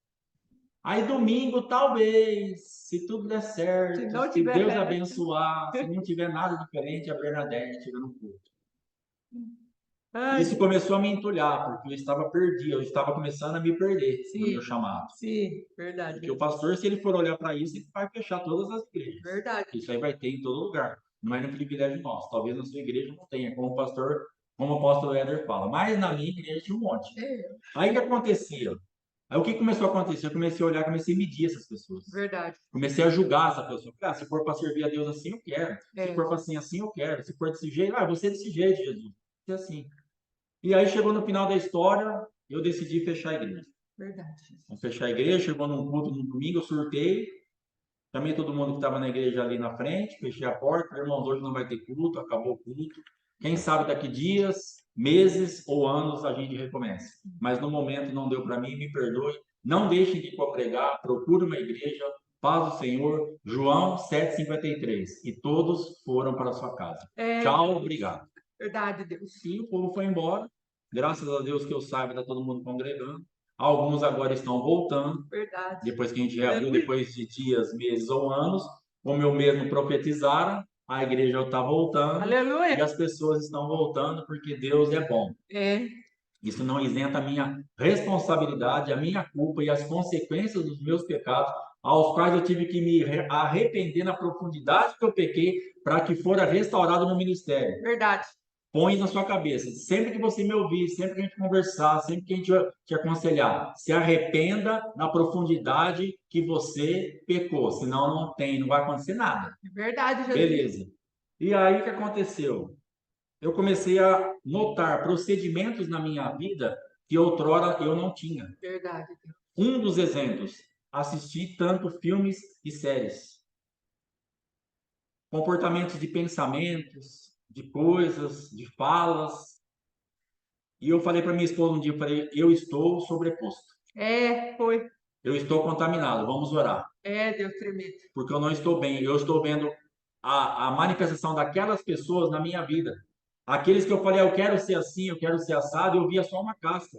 Aí domingo, talvez, se tudo der Se certo, não se Deus tiver. abençoar, se não tiver nada diferente, a Bernadette chega no culto. Ai, Isso começou a me entulhar, porque eu estava perdido, eu estava começando a me perder no sim, meu chamado. sim, verdade, Porque o pastor, se ele for olhar para isso, ele vai fechar todas as igrejas. verdade. Isso aí vai ter em todo lugar. Não é um privilégio nosso. Talvez na sua igreja não tenha, como o pastor, como o apóstolo Éder fala. Mas na minha igreja tinha um monte. É, Aí o que acontecia? Aí o que começou a acontecer? Eu comecei a olhar, comecei a medir essas pessoas. verdade. Comecei a julgar essa pessoa. Ah, se for para servir a Deus assim, eu quero. Se É, for para assim, eu quero. Se for desse jeito, você é desse jeito, Jesus. Você é assim. E aí chegou no final da história, eu decidi fechar a igreja. verdade. Vamos fechar a igreja, chegou num culto no domingo, eu surtei, chamei todo mundo que estava na igreja ali na frente, fechei a porta, irmãos, hoje não vai ter culto, acabou o culto. Quem sabe daqui dias, meses ou anos a gente recomeça. Mas no momento não deu para mim, me perdoe. Não deixem de ir para pregar, procure uma igreja, paz do Senhor, João 7,53. E todos foram para a sua casa. É, Tchau, obrigado. verdade, Deus. E o povo foi embora. Graças a Deus que eu saiba, está todo mundo congregando. Alguns agora estão voltando, Verdade. depois que a gente reabriu, Aleluia. depois de dias, meses ou anos, como eu mesmo profetizaram, a igreja está voltando e Aleluia. as pessoas estão voltando porque Deus é bom. É, Isso não isenta a minha responsabilidade, a minha culpa e as consequências dos meus pecados, aos quais eu tive que me arrepender na profundidade que eu pequei, para que fora restaurado no ministério. verdade. Põe na sua cabeça, sempre que você me ouvir, sempre que a gente conversar, sempre que a gente te aconselhar, se arrependa na profundidade que você pecou, senão não vai acontecer nada. É verdade, Jesus. Beleza. E aí o que aconteceu? Eu comecei a notar procedimentos na minha vida que outrora eu não tinha. Verdade, Deus. Um dos exemplos, assisti tanto filmes e séries, comportamentos de pensamentos, de coisas, de falas. E eu falei para minha esposa um dia, eu falei, eu estou sobreposto. É, foi. Eu estou contaminado, vamos orar. É, Deus tremendo. Porque eu não estou bem. Eu estou vendo a manifestação daquelas pessoas na minha vida. Aqueles que eu falei, eu quero ser assim, eu quero ser assado, eu via só uma casca.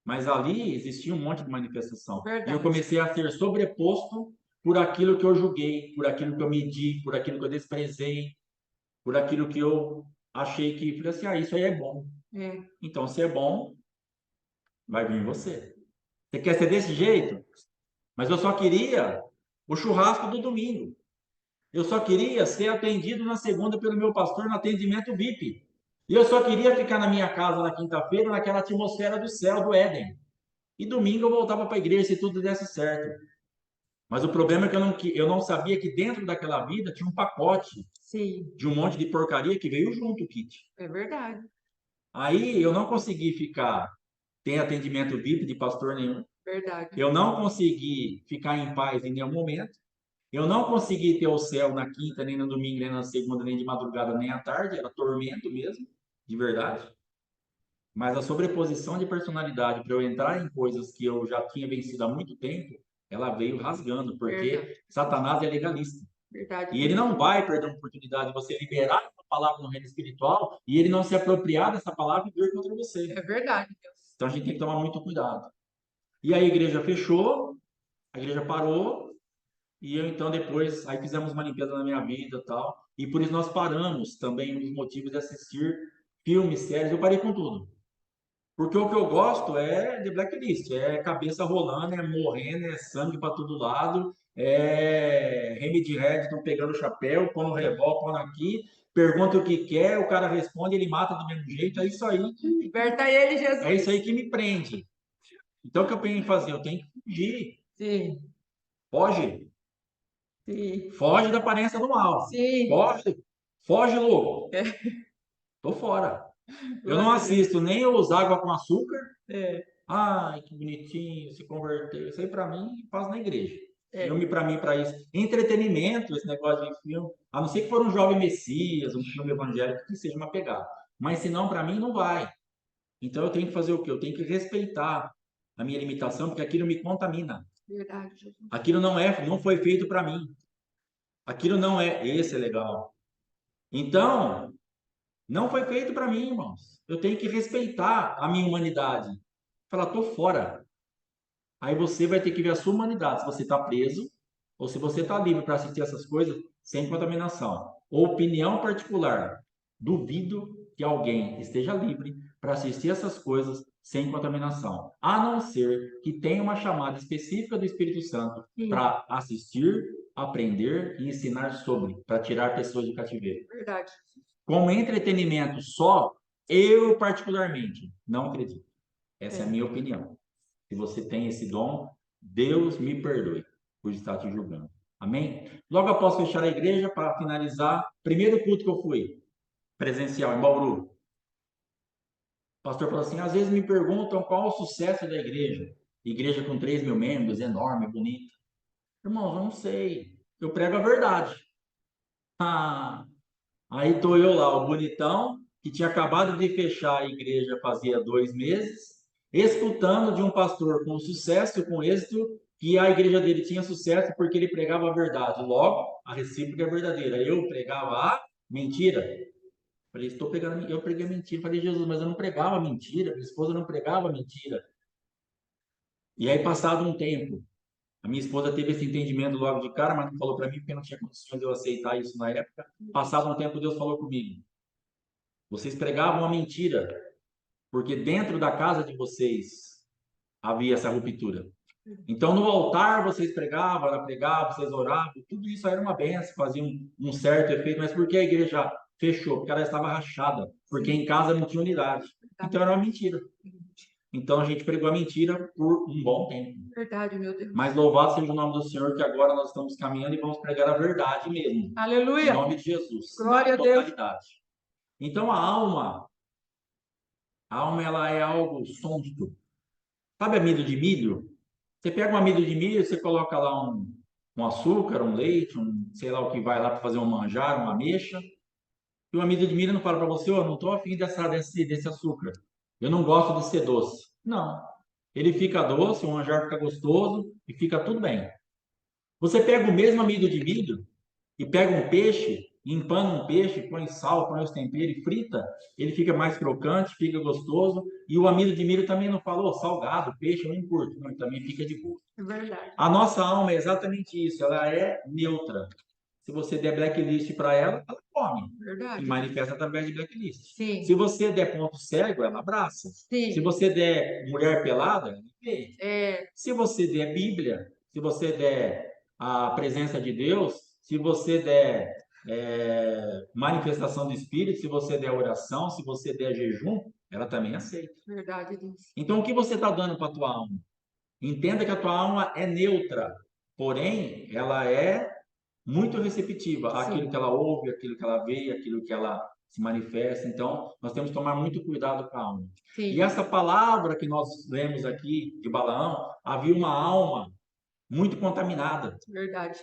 Mas ali existia um monte de manifestação. E eu Verdade. comecei a ser sobreposto por aquilo que eu julguei, por aquilo que eu medi, por aquilo que eu desprezei, por aquilo que eu achei que, falei assim, isso aí é bom. É, Então, se é bom, vai vir você. Você quer ser desse jeito? Mas eu só queria o churrasco do domingo. Eu só queria ser atendido na segunda pelo meu pastor no atendimento VIP. E eu só queria ficar na minha casa na quinta-feira, naquela atmosfera do céu, do Éden. E domingo eu voltava para a igreja se tudo desse certo. Mas o problema é que eu não sabia que dentro daquela vida tinha um pacote sim, de um monte de porcaria que veio junto, o kit. é verdade, Aí eu não consegui ficar, ter atendimento VIP de pastor nenhum. verdade. Eu não consegui ficar em paz em nenhum momento. Eu não consegui ter o céu na quinta, nem no domingo, nem na segunda, nem de madrugada, nem à tarde. Era tormento mesmo, de verdade. Mas a sobreposição de personalidade para eu entrar em coisas que eu já tinha vencido há muito tempo, ela veio rasgando, Verdade, porque Satanás é legalista. verdade E ele mesmo. não vai perder a oportunidade de você liberar essa palavra no reino espiritual e ele não se apropriar dessa palavra e vir contra você. É verdade, Deus. Então a gente tem que tomar muito cuidado. E aí a igreja fechou, a igreja parou, e eu então depois, aí fizemos uma limpeza na minha vida e tal, e por isso nós paramos também, um dos motivos de assistir filmes, séries, eu parei com tudo. Porque o que eu gosto é de blacklist, é cabeça rolando, é morrendo, é sangue para todo lado, é Remedy Redstone pegando o chapéu, pondo o revólver, pondo aqui, pergunta o que quer, o cara responde, ele mata do mesmo jeito, Liberta ele, é isso aí Jesus. que me prende. Então o que eu tenho que fazer? Eu tenho que fugir. Sim, Foge. sim, Foge da aparência do mal. sim. Foge. Foge, louco. É, Tô fora. Eu não glória a Deus. assisto nem os água com açúcar. É, Ai, que bonitinho, se converteu. Isso aí para mim faz na igreja. é, Filme para mim para isso. Entretenimento, esse negócio de filme. A não ser que for um jovem Messias, um filme evangélico que seja uma pegada. Mas se não, para mim não vai. Então eu tenho que fazer o quê? Eu tenho que respeitar a minha limitação, porque aquilo me contamina. verdade, Jesus. Aquilo não foi feito para mim. Aquilo não é, esse é legal. Então, não foi feito para mim, irmãos. Eu tenho que respeitar a minha humanidade. Falar, tô fora. Aí você vai ter que ver a sua humanidade, se você está preso ou se você está livre para assistir essas coisas sem contaminação. Opinião particular. Duvido que alguém esteja livre para assistir essas coisas sem contaminação, a não ser que tenha uma chamada específica do Espírito Santo Sim, para assistir, aprender e ensinar sobre, para tirar pessoas de cativeiro. verdade. Como entretenimento só, eu particularmente não acredito. Essa é a É. minha opinião. Se você tem esse dom, Deus me perdoe por estar te julgando. Amém? Logo após fechar a igreja, para finalizar, primeiro culto que eu fui, presencial, em Bauru. O pastor falou assim: às vezes me perguntam qual o sucesso da igreja. Igreja com 3 mil membros, enorme, bonita. Irmãos, eu não sei. Eu prego a verdade. Ah, aí estou eu lá, o bonitão, que tinha acabado de fechar a igreja fazia 2 meses, escutando de um pastor com sucesso, com êxito, que a igreja dele tinha sucesso porque ele pregava a verdade. Logo, a recíproca é verdadeira. Eu pregava a mentira. Falei, estou pregando, eu preguei mentira. Falei, Jesus, mas eu não pregava mentira, minha esposa não pregava mentira. E aí, passado um tempo, a minha esposa teve esse entendimento logo de cara, mas não falou para mim porque não tinha condições de eu aceitar isso na época. Passado um tempo, Deus falou comigo: vocês pregavam a mentira, porque dentro da casa de vocês havia essa ruptura. Então, no altar vocês pregavam, ela pregava, vocês oravam, tudo isso era uma benção, fazia um certo efeito, mas por que a igreja fechou? Porque ela estava rachada, porque em casa não tinha unidade. Então, era uma mentira. Então, a gente pregou a mentira por um bom tempo. Verdade, meu Deus. Mas louvado seja o nome do Senhor, que agora nós estamos caminhando e vamos pregar a verdade mesmo. Em Aleluia. nome de Jesus. Glória Na a Deus. totalidade. Então, a alma ela é algo sonso. Sabe amido de milho? Você pega um amido de milho, você coloca lá um açúcar, um leite, sei lá o que vai lá para fazer um manjar, uma ameixa. E o amido de milho não fala para você, eu não estou afim desse açúcar. Eu não gosto de ser doce. Não. Ele fica doce, o manjar fica gostoso e fica tudo bem. Você pega o mesmo amido de milho e pega um peixe, empana um peixe, põe sal, põe os temperos e frita, ele fica mais crocante, fica gostoso. E o amido de milho também não falou salgado, peixe, eu não curto, não, ele também fica de boa. É verdade. A nossa alma é exatamente isso, ela é neutra. Se você der blacklist para ela, ela come. E Verdade. manifesta através de blacklist. Sim. Se você der ponto cego, ela abraça. Sim. Se você der mulher pelada, ela vê. É, Se você der Bíblia, se você der a presença de Deus, se você der manifestação do Espírito, se você der oração, se você der jejum, ela também aceita. verdade, Deus. Então, o que você está dando para a tua alma? Entenda que a tua alma é neutra, porém, ela é muito receptiva àquilo Sim. que ela ouve, àquilo que ela vê, àquilo que ela se manifesta. Então, nós temos que tomar muito cuidado com a alma. E Sim. essa palavra que nós lemos aqui de Balaão, havia uma alma muito contaminada. Verdade.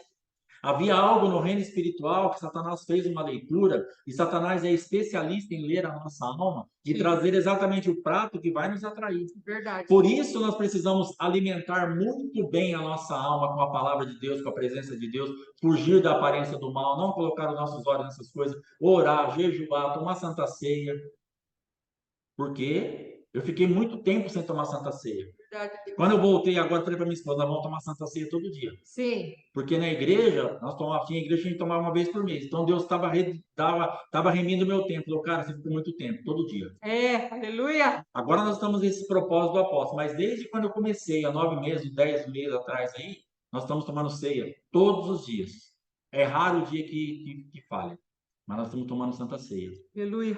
Havia algo no reino espiritual que Satanás fez uma leitura, e Satanás é especialista em ler a nossa alma e Sim. trazer exatamente o prato que vai nos atrair. Verdade. Por isso, nós precisamos alimentar muito bem a nossa alma com a palavra de Deus, com a presença de Deus, fugir da aparência do mal, não colocar os nossos olhos nessas coisas, orar, jejuar, tomar santa ceia. Porque eu fiquei muito tempo sem tomar santa ceia. Verdade, Deus. Quando eu voltei agora, falei para minha esposa, nós vamos tomar santa ceia todo dia. Sim. Porque na igreja, tinha igreja que a gente tomava uma vez por mês. Então Deus estava remindo o meu tempo. Falou, cara, você ficou muito tempo, todo dia. É, aleluia. Agora nós estamos nesse propósito do apóstolo. Mas desde quando eu comecei, há 9 meses, 10 meses atrás aí, nós estamos tomando ceia todos os dias. É raro o dia que falha. Mas nós estamos tomando santa ceia. Aleluia.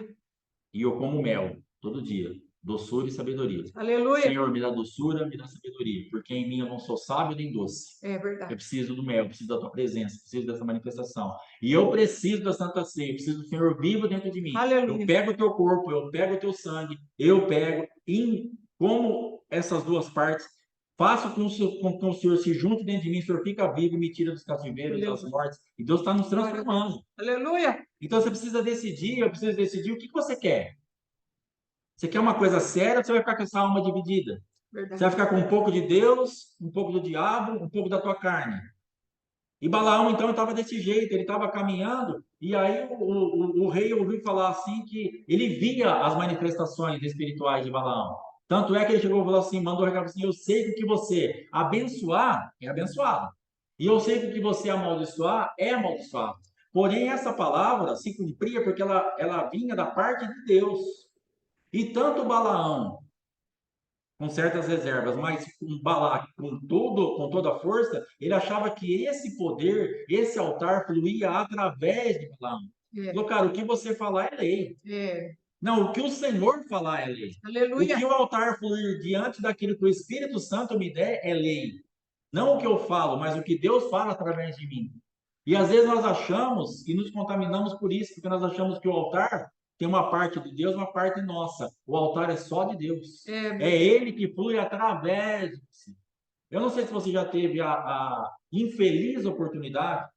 E eu como mel, todo dia. Doçura e sabedoria. Aleluia. Senhor, me dá doçura, me dá sabedoria. Porque em mim eu não sou sábio nem doce. É Eu verdade. preciso do mel, eu preciso da tua presença, preciso dessa manifestação. E eu preciso da Santa Ceia, eu preciso do Senhor vivo dentro de mim. Aleluia. Eu pego o teu corpo, eu pego o teu sangue, eu pego, e como essas duas partes, faço com que o Senhor se junte dentro de mim, o Senhor fica vivo e me tira dos cativeiros, das Aleluia. mortes. E Deus está nos transformando. Aleluia. Então você precisa decidir, eu preciso decidir o que você quer. Você quer uma coisa séria ou você vai ficar com essa alma dividida? Verdade. Você vai ficar com um pouco de Deus, um pouco do diabo, um pouco da tua carne. E Balaão, então, estava desse jeito, ele estava caminhando, e aí o rei ouviu falar assim que ele via as manifestações espirituais de Balaão. Tanto é que ele chegou e falou assim, mandou recado assim, eu sei que o que você abençoar é abençoado. E eu sei que o que você amaldiçoar é amaldiçoado. Porém, essa palavra se cumpria porque ela vinha da parte de Deus. E tanto Balaão com certas reservas, mas com Balaque, com toda a força, ele achava que esse poder, esse altar fluía através de Balaão. É. Falou, cara, o que você falar é lei. É. Não, o que o Senhor falar é lei. Aleluia. O que o altar fluir diante daquilo que o Espírito Santo me der é lei. Não o que eu falo, mas o que Deus fala através de mim. E às vezes nós achamos e nos contaminamos por isso, porque nós achamos que o altar tem uma parte de Deus, uma parte nossa. O altar é só de Deus. É Ele que flui através de você. Eu não sei se você já teve a infeliz oportunidade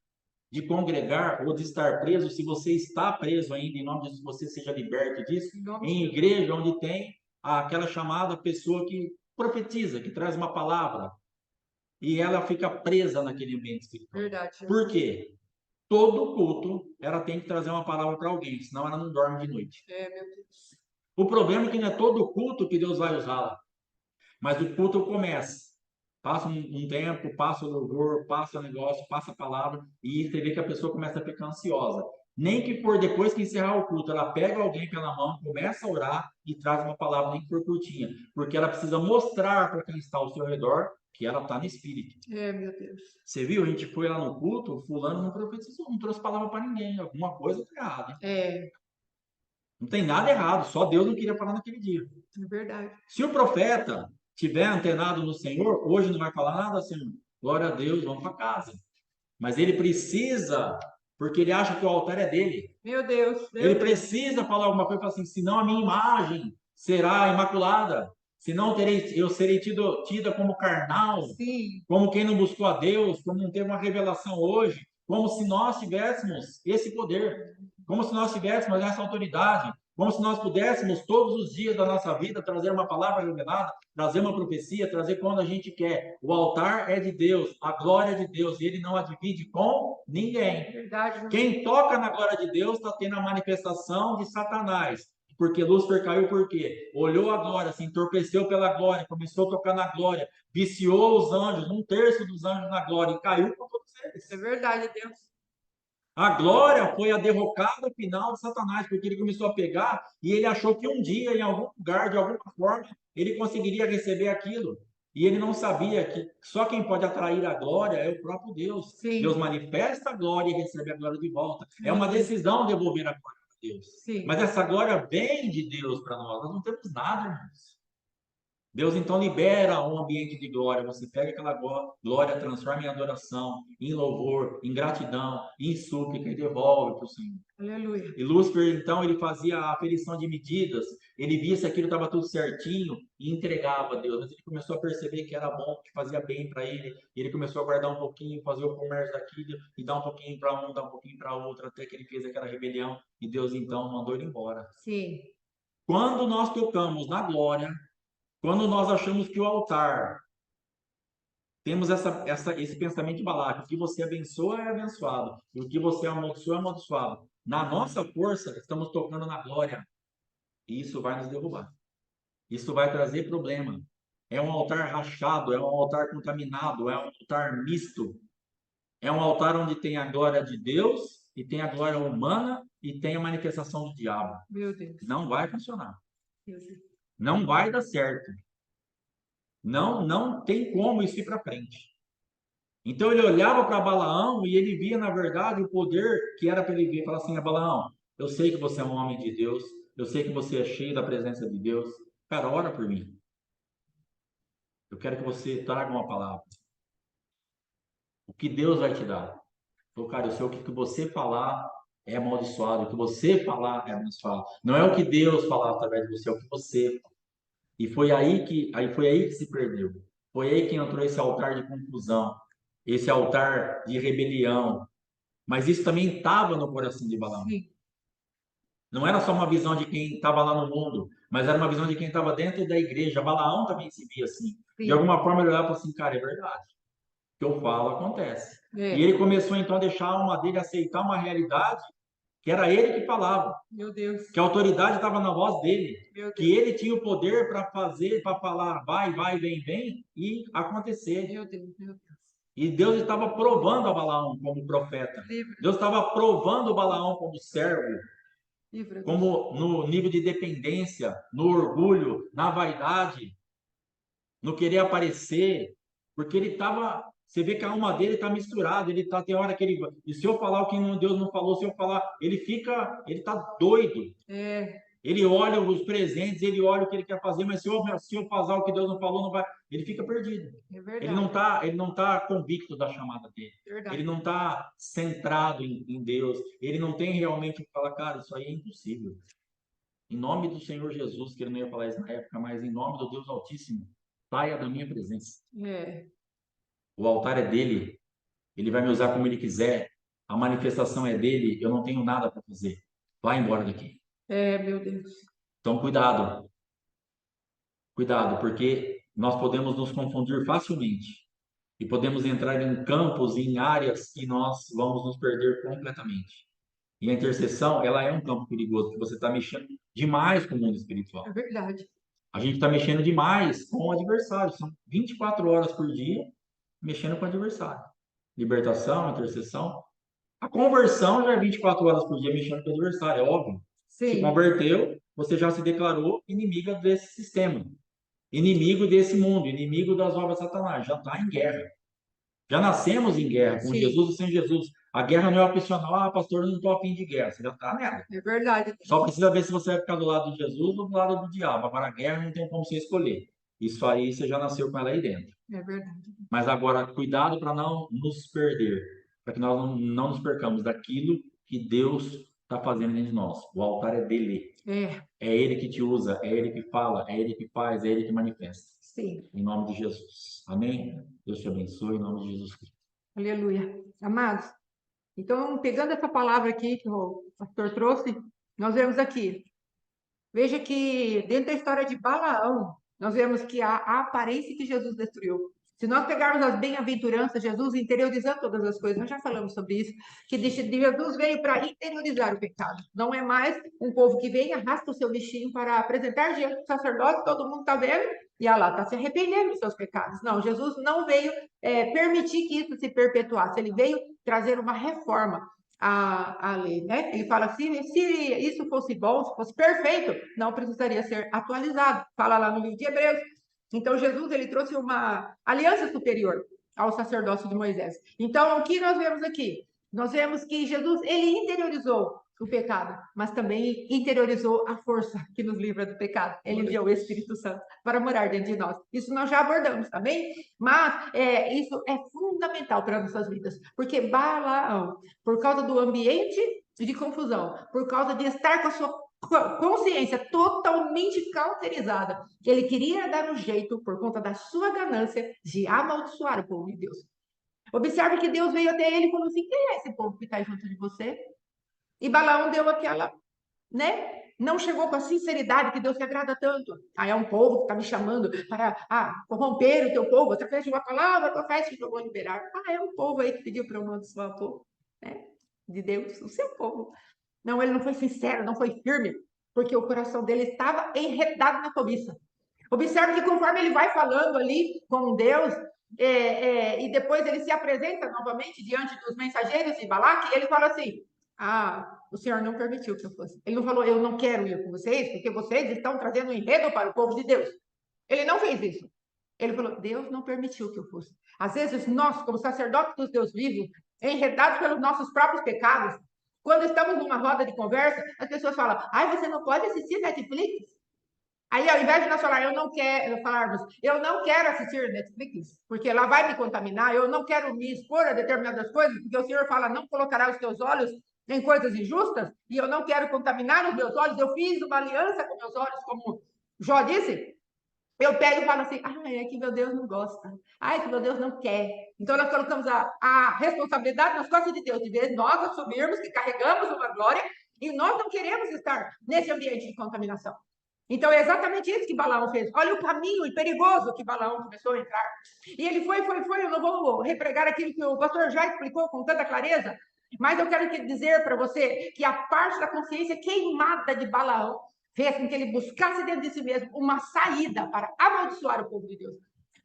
de congregar ou de estar preso. Se você está preso ainda, em nome de Jesus, você seja liberto disso. Em igreja onde tem aquela chamada pessoa que profetiza, que traz uma palavra. E ela fica presa naquele ambiente espiritual. Verdade. Por quê? Todo culto, ela tem que trazer uma palavra para alguém, senão ela não dorme de noite. É, meu Deus. O problema é que não é todo culto que Deus vai usá-la, mas o culto começa. Passa um tempo, passa o louvor, passa o negócio, passa a palavra, e você vê que a pessoa começa a ficar ansiosa. Nem que por depois que encerrar o culto, ela pega alguém pela mão, começa a orar e traz uma palavra, nem que for curtinha, porque ela precisa mostrar para quem está ao seu redor que ela está no espírito. É, meu Deus. Você viu? A gente foi lá no culto, o fulano não profetizou, não trouxe palavra para ninguém. Alguma coisa está errada. É. Não tem nada errado, só Deus não queria falar naquele dia. É verdade. Se o profeta tiver antenado no Senhor, hoje não vai falar nada assim, glória a Deus, vamos para casa. Mas ele precisa, porque ele acha que o altar é dele. Meu Deus. Ele precisa falar alguma coisa, assim, senão a minha imagem será imaculada. Senão eu serei tida como carnal. Sim. Como quem não buscou a Deus, como não teve uma revelação hoje, como se nós tivéssemos esse poder, como se nós tivéssemos essa autoridade, como se nós pudéssemos todos os dias da nossa vida trazer uma palavra revelada, trazer uma profecia, trazer quando a gente quer. O altar é de Deus, a glória é de Deus, e ele não a divide com ninguém. Verdade. Quem toca na glória de Deus está tendo a manifestação de Satanás. Porque Lúcifer caiu por quê? Olhou a glória, se entorpeceu pela glória, começou a tocar na glória, viciou os anjos, 1/3 dos anjos na glória, e caiu com todos eles. É verdade, Deus. A glória foi a derrocada final de Satanás, porque ele começou a pegar e ele achou que um dia, em algum lugar, de alguma forma, ele conseguiria receber aquilo. E ele não sabia que só quem pode atrair a glória é o próprio Deus. Sim. Deus manifesta a glória e recebe a glória de volta. É Meu uma Deus. decisão devolver a glória a Deus. Sim. Mas essa glória vem de Deus para nós. Nós não temos nada, irmãos. Deus então libera um ambiente de glória. Você pega aquela glória, transforma em adoração, em louvor, em gratidão, em súplica e devolve para o Senhor. Aleluia. E Lúcifer, então, ele fazia a aferição de medidas, ele via se aquilo estava tudo certinho e entregava a Deus. Mas ele começou a perceber que era bom, que fazia bem para ele, e ele começou a guardar um pouquinho, fazer o comércio daquilo, e dar um pouquinho para um, dar um pouquinho para outro, até que ele fez aquela rebelião, e Deus então mandou ele embora. Sim. Quando nós tocamos na glória, quando nós achamos que o altar, temos esse pensamento de Balaque, o que você abençoa é abençoado, e o que você amaldiçoa é amaldiçoado. Na nossa força, estamos tocando na glória, e isso vai nos derrubar. Isso vai trazer problema. É um altar rachado, é um altar contaminado, é um altar misto. É um altar onde tem a glória de Deus, e tem a glória humana, e tem a manifestação do diabo. Meu Deus. Não vai funcionar. Meu Deus. Não vai dar certo. Não tem como isso ir para frente. Então ele olhava para Balaão e ele via, na verdade, o poder que era para ele ver. Falar assim: Balaão, eu sei que você é um homem de Deus, eu sei que você é cheio da presença de Deus. Cara, ora por mim. Eu quero que você traga uma palavra. O que Deus vai te dar? Então, cara, eu sei o que você falar é amaldiçoado, o que você falar é abençoado. Não é o que Deus falar através de você, é o que você fala. E foi aí que se perdeu. Foi aí que entrou esse altar de confusão, esse altar de rebelião. Mas isso também estava no coração de Balaão. Sim. Não era só uma visão de quem estava lá no mundo, mas era uma visão de quem estava dentro da igreja. Balaão também se via assim. Sim. De alguma forma ele olhava e falava assim: cara, é verdade. O que eu falo acontece. É. E ele começou então a deixar a alma dele aceitar uma realidade que era ele que falava, Meu Deus. que a autoridade estava na voz dele, Meu que Deus. ele tinha o poder para fazer, para falar, vai, vai, vem, vem, e acontecer. Meu Deus. Meu Deus. E Deus estava provando a Balaão como profeta. Livre. Deus estava provando o Balaão como servo, Livre. como no nível de dependência, no orgulho, na vaidade, no querer aparecer, porque ele estava. Você vê que a alma dele está misturada, ele tá, tem hora que ele. E se eu falar o que Deus não falou, se eu falar, ele está doido. É. Ele olha os presentes, ele olha o que ele quer fazer, mas se eu fazer o que Deus não falou, não vai. Ele fica perdido. É verdade. Ele não tá convicto da chamada dele. Verdade. Ele não está centrado em Deus. Ele não tem realmente fala, cara, isso aí é impossível. Em nome do Senhor Jesus, que ele não ia falar isso na época, mas em nome do Deus Altíssimo, saia da minha presença. É. O altar é dele. Ele vai me usar como ele quiser. A manifestação é dele. Eu não tenho nada para fazer. Vai embora daqui. É, meu Deus. Então, cuidado. Cuidado, porque nós podemos nos confundir facilmente e podemos entrar em campos, em áreas que nós vamos nos perder completamente. E a intercessão, ela é um campo perigoso, porque você está mexendo demais com o mundo espiritual. É verdade. A gente está mexendo demais com o adversário. São 24 horas por dia mexendo com o adversário. Libertação, intercessão. A conversão já é 24 horas por dia mexendo com o adversário, é óbvio. Se Sim. converteu, você já se declarou inimiga desse sistema, inimigo desse mundo, inimigo das obras de Satanás. Já está em guerra. Já nascemos em guerra, com Sim. Jesus ou sem Jesus. A guerra não é opcional. Ah, pastor, eu não estou a fim de guerra. Você já está nela. É verdade. Só precisa ver se você vai ficar do lado de Jesus ou do lado do diabo. Agora, a guerra não tem como você escolher. Isso aí você já nasceu com ela aí dentro. É verdade. Mas agora, cuidado para não nos perder, para que nós não nos percamos daquilo que Deus está fazendo dentro de nós. O altar é dele. É. É ele que te usa, é ele que fala, é ele que faz, é ele que manifesta. Sim. Em nome de Jesus. Amém? Deus te abençoe, em nome de Jesus Cristo. Aleluia. Amados, então, pegando essa palavra aqui que o pastor trouxe, nós vemos aqui. Veja que dentro da história de Balaão, nós vemos que a aparência que Jesus destruiu. Se nós pegarmos as bem-aventuranças, Jesus interiorizando todas as coisas, nós já falamos sobre isso, que Jesus veio para interiorizar o pecado. Não é mais um povo que vem, arrasta o seu bichinho para apresentar diante do sacerdote, todo mundo está vendo, e lá está se arrependendo dos seus pecados. Não, Jesus não veio permitir que isso se perpetuasse, ele veio trazer uma reforma. a lei, né? Ele fala assim, se isso fosse bom, se fosse perfeito, não precisaria ser atualizado. Fala lá no livro de Hebreus. Então, Jesus, ele trouxe uma aliança superior ao sacerdócio de Moisés. Então, o que nós vemos aqui? Nós vemos que Jesus, ele interiorizou o pecado, mas também interiorizou a força que nos livra do pecado. Ele enviou o Espírito Santo para morar dentro de nós. Isso nós já abordamos, também. Mas isso é fundamental para nossas vidas, porque Balaão, por causa do ambiente de confusão, por causa de estar com a sua consciência totalmente cauterizada, que ele queria dar um jeito, por conta da sua ganância, de amaldiçoar o povo de Deus. Observe que Deus veio até ele e falou assim: quem é esse povo que está junto de você? E Balaão deu aquela, né? Não chegou com a sinceridade que Deus se agrada tanto. Ah, é um povo que está me chamando para corromper o teu povo, através de uma palavra profética que eu vou liberar. Ah, é um povo aí que pediu para eu amaldiçoar o povo, né? De Deus, o seu povo. Não, ele não foi sincero, não foi firme, porque o coração dele estava enredado na cobiça. Observe que conforme ele vai falando ali com Deus, e depois ele se apresenta novamente diante dos mensageiros de Balaque, ele fala assim: o Senhor não permitiu que eu fosse. Ele não falou, eu não quero ir com vocês, porque vocês estão trazendo um enredo para o povo de Deus. Ele não fez isso. Ele falou, Deus não permitiu que eu fosse. Às vezes nós, como sacerdotes dos Deus vivos, enredados pelos nossos próprios pecados, quando estamos numa roda de conversa, as pessoas falam, você não pode assistir Netflix? Aí, ao invés de nós falarmos, eu não quero assistir Netflix, porque lá vai me contaminar, eu não quero me expor a determinadas coisas, porque o Senhor fala, não colocará os teus olhos em coisas injustas, e eu não quero contaminar os meus olhos, eu fiz uma aliança com meus olhos, como Jó disse, eu pego e falo assim, é que meu Deus não gosta, é que meu Deus não quer. Então, nós colocamos a responsabilidade nas costas de Deus, de vez nós assumirmos que carregamos uma glória, e nós não queremos estar nesse ambiente de contaminação. Então, é exatamente isso que Balaão fez. Olha o caminho perigoso que Balaão começou a entrar. E ele foi. Eu não vou repregar aquilo que o pastor já explicou com tanta clareza, mas eu quero dizer para você que a parte da consciência queimada de Balaão fez com que ele buscasse dentro de si mesmo uma saída para amaldiçoar o povo de Deus.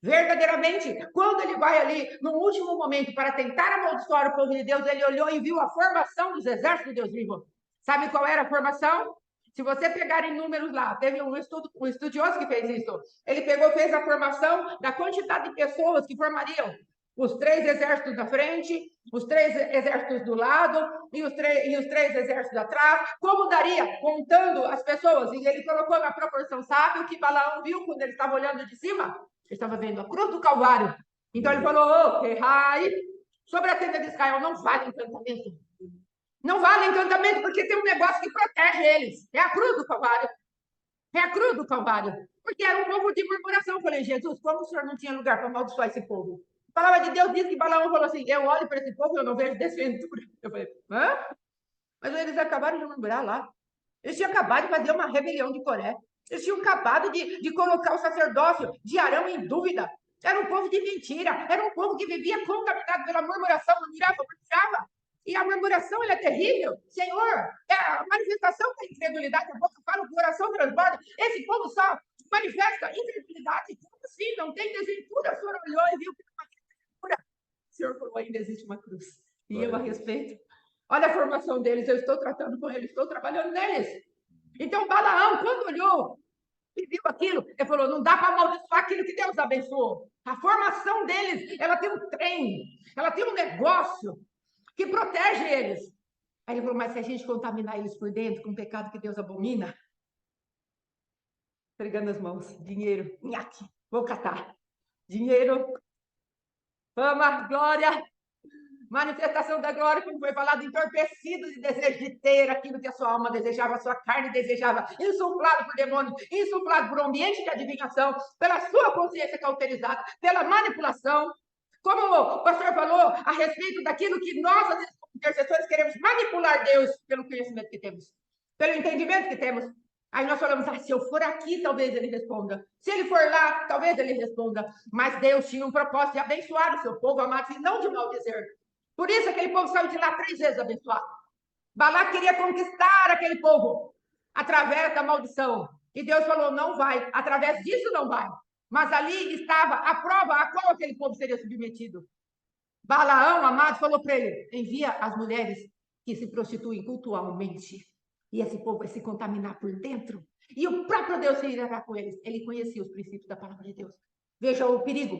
Verdadeiramente, quando ele vai ali no último momento para tentar amaldiçoar o povo de Deus, ele olhou e viu a formação dos exércitos de Deus vivo. Sabe qual era a formação? Se você pegar em números lá, teve um estudioso que fez isso. Ele fez a formação da quantidade de pessoas que formariam os 3 exércitos da frente, os 3 exércitos do lado e os 3 exércitos atrás. Como daria, contando as pessoas? E ele colocou na proporção, sabe o que Balaão viu quando ele estava olhando de cima? Ele estava vendo a cruz do Calvário. Então ele falou, sobre a tenda de Israel não vale encantamento. Não vale encantamento porque tem um negócio que protege eles. É a cruz do Calvário. É a cruz do Calvário. Porque era um povo de murmuração. Eu falei, Jesus, como o Senhor não tinha lugar para amaldiçoar esse povo? A palavra de Deus diz que Balaão falou assim, eu olho para esse povo e eu não vejo desventura. Eu falei, Mas eles acabaram de murmurar lá. Eles tinham acabado de fazer uma rebelião de Coré. Eles tinham acabado de colocar o sacerdócio de Arão em dúvida. Era um povo de mentira. Era um povo que vivia contaminado pela murmuração. Murmurava. E a murmuração, ela é terrível. Senhor, é a manifestação da incredulidade. A boca fala, o coração transborda. Esse povo só manifesta incredulidade. Como assim? Não tem desventura. O Senhor olhou e viu que não tinha desventura. O Senhor falou, ainda existe uma cruz. E eu a respeito. Olha a formação deles. Eu estou tratando com eles. Estou trabalhando neles. Então, Balaão, quando olhou e viu aquilo, ele falou, não dá para amaldiçoar aquilo que Deus abençoou. A formação deles, ela tem um trem. Ela tem um negócio que protege eles. Aí ele falou, mas se a gente contaminar eles por dentro com o pecado que Deus abomina, pregando as mãos, dinheiro, nhaque, vou catar. Dinheiro, fama, glória, manifestação da glória, como foi falado, entorpecido de desejo de ter aquilo que a sua alma desejava, a sua carne desejava, insuflado por demônios, insuflado por um ambiente de adivinhação, pela sua consciência cauterizada, pela manipulação. Como o pastor falou a respeito daquilo que nós, às vezes, como intercessores, queremos manipular Deus pelo conhecimento que temos, pelo entendimento que temos. Aí nós falamos, se eu for aqui, talvez ele responda. Se ele for lá, talvez ele responda. Mas Deus tinha um propósito de abençoar o seu povo, amado, e não de maldizer. Por isso aquele povo saiu de lá 3 vezes abençoado. Balaque queria conquistar aquele povo através da maldição. E Deus falou, não vai. Através disso não vai. Mas ali estava a prova a qual aquele povo seria submetido. Balaão, amado, falou para ele, envia as mulheres que se prostituem cultualmente. E esse povo vai se contaminar por dentro. E o próprio Deus se irá com eles. Ele conhecia os princípios da palavra de Deus. Veja o perigo.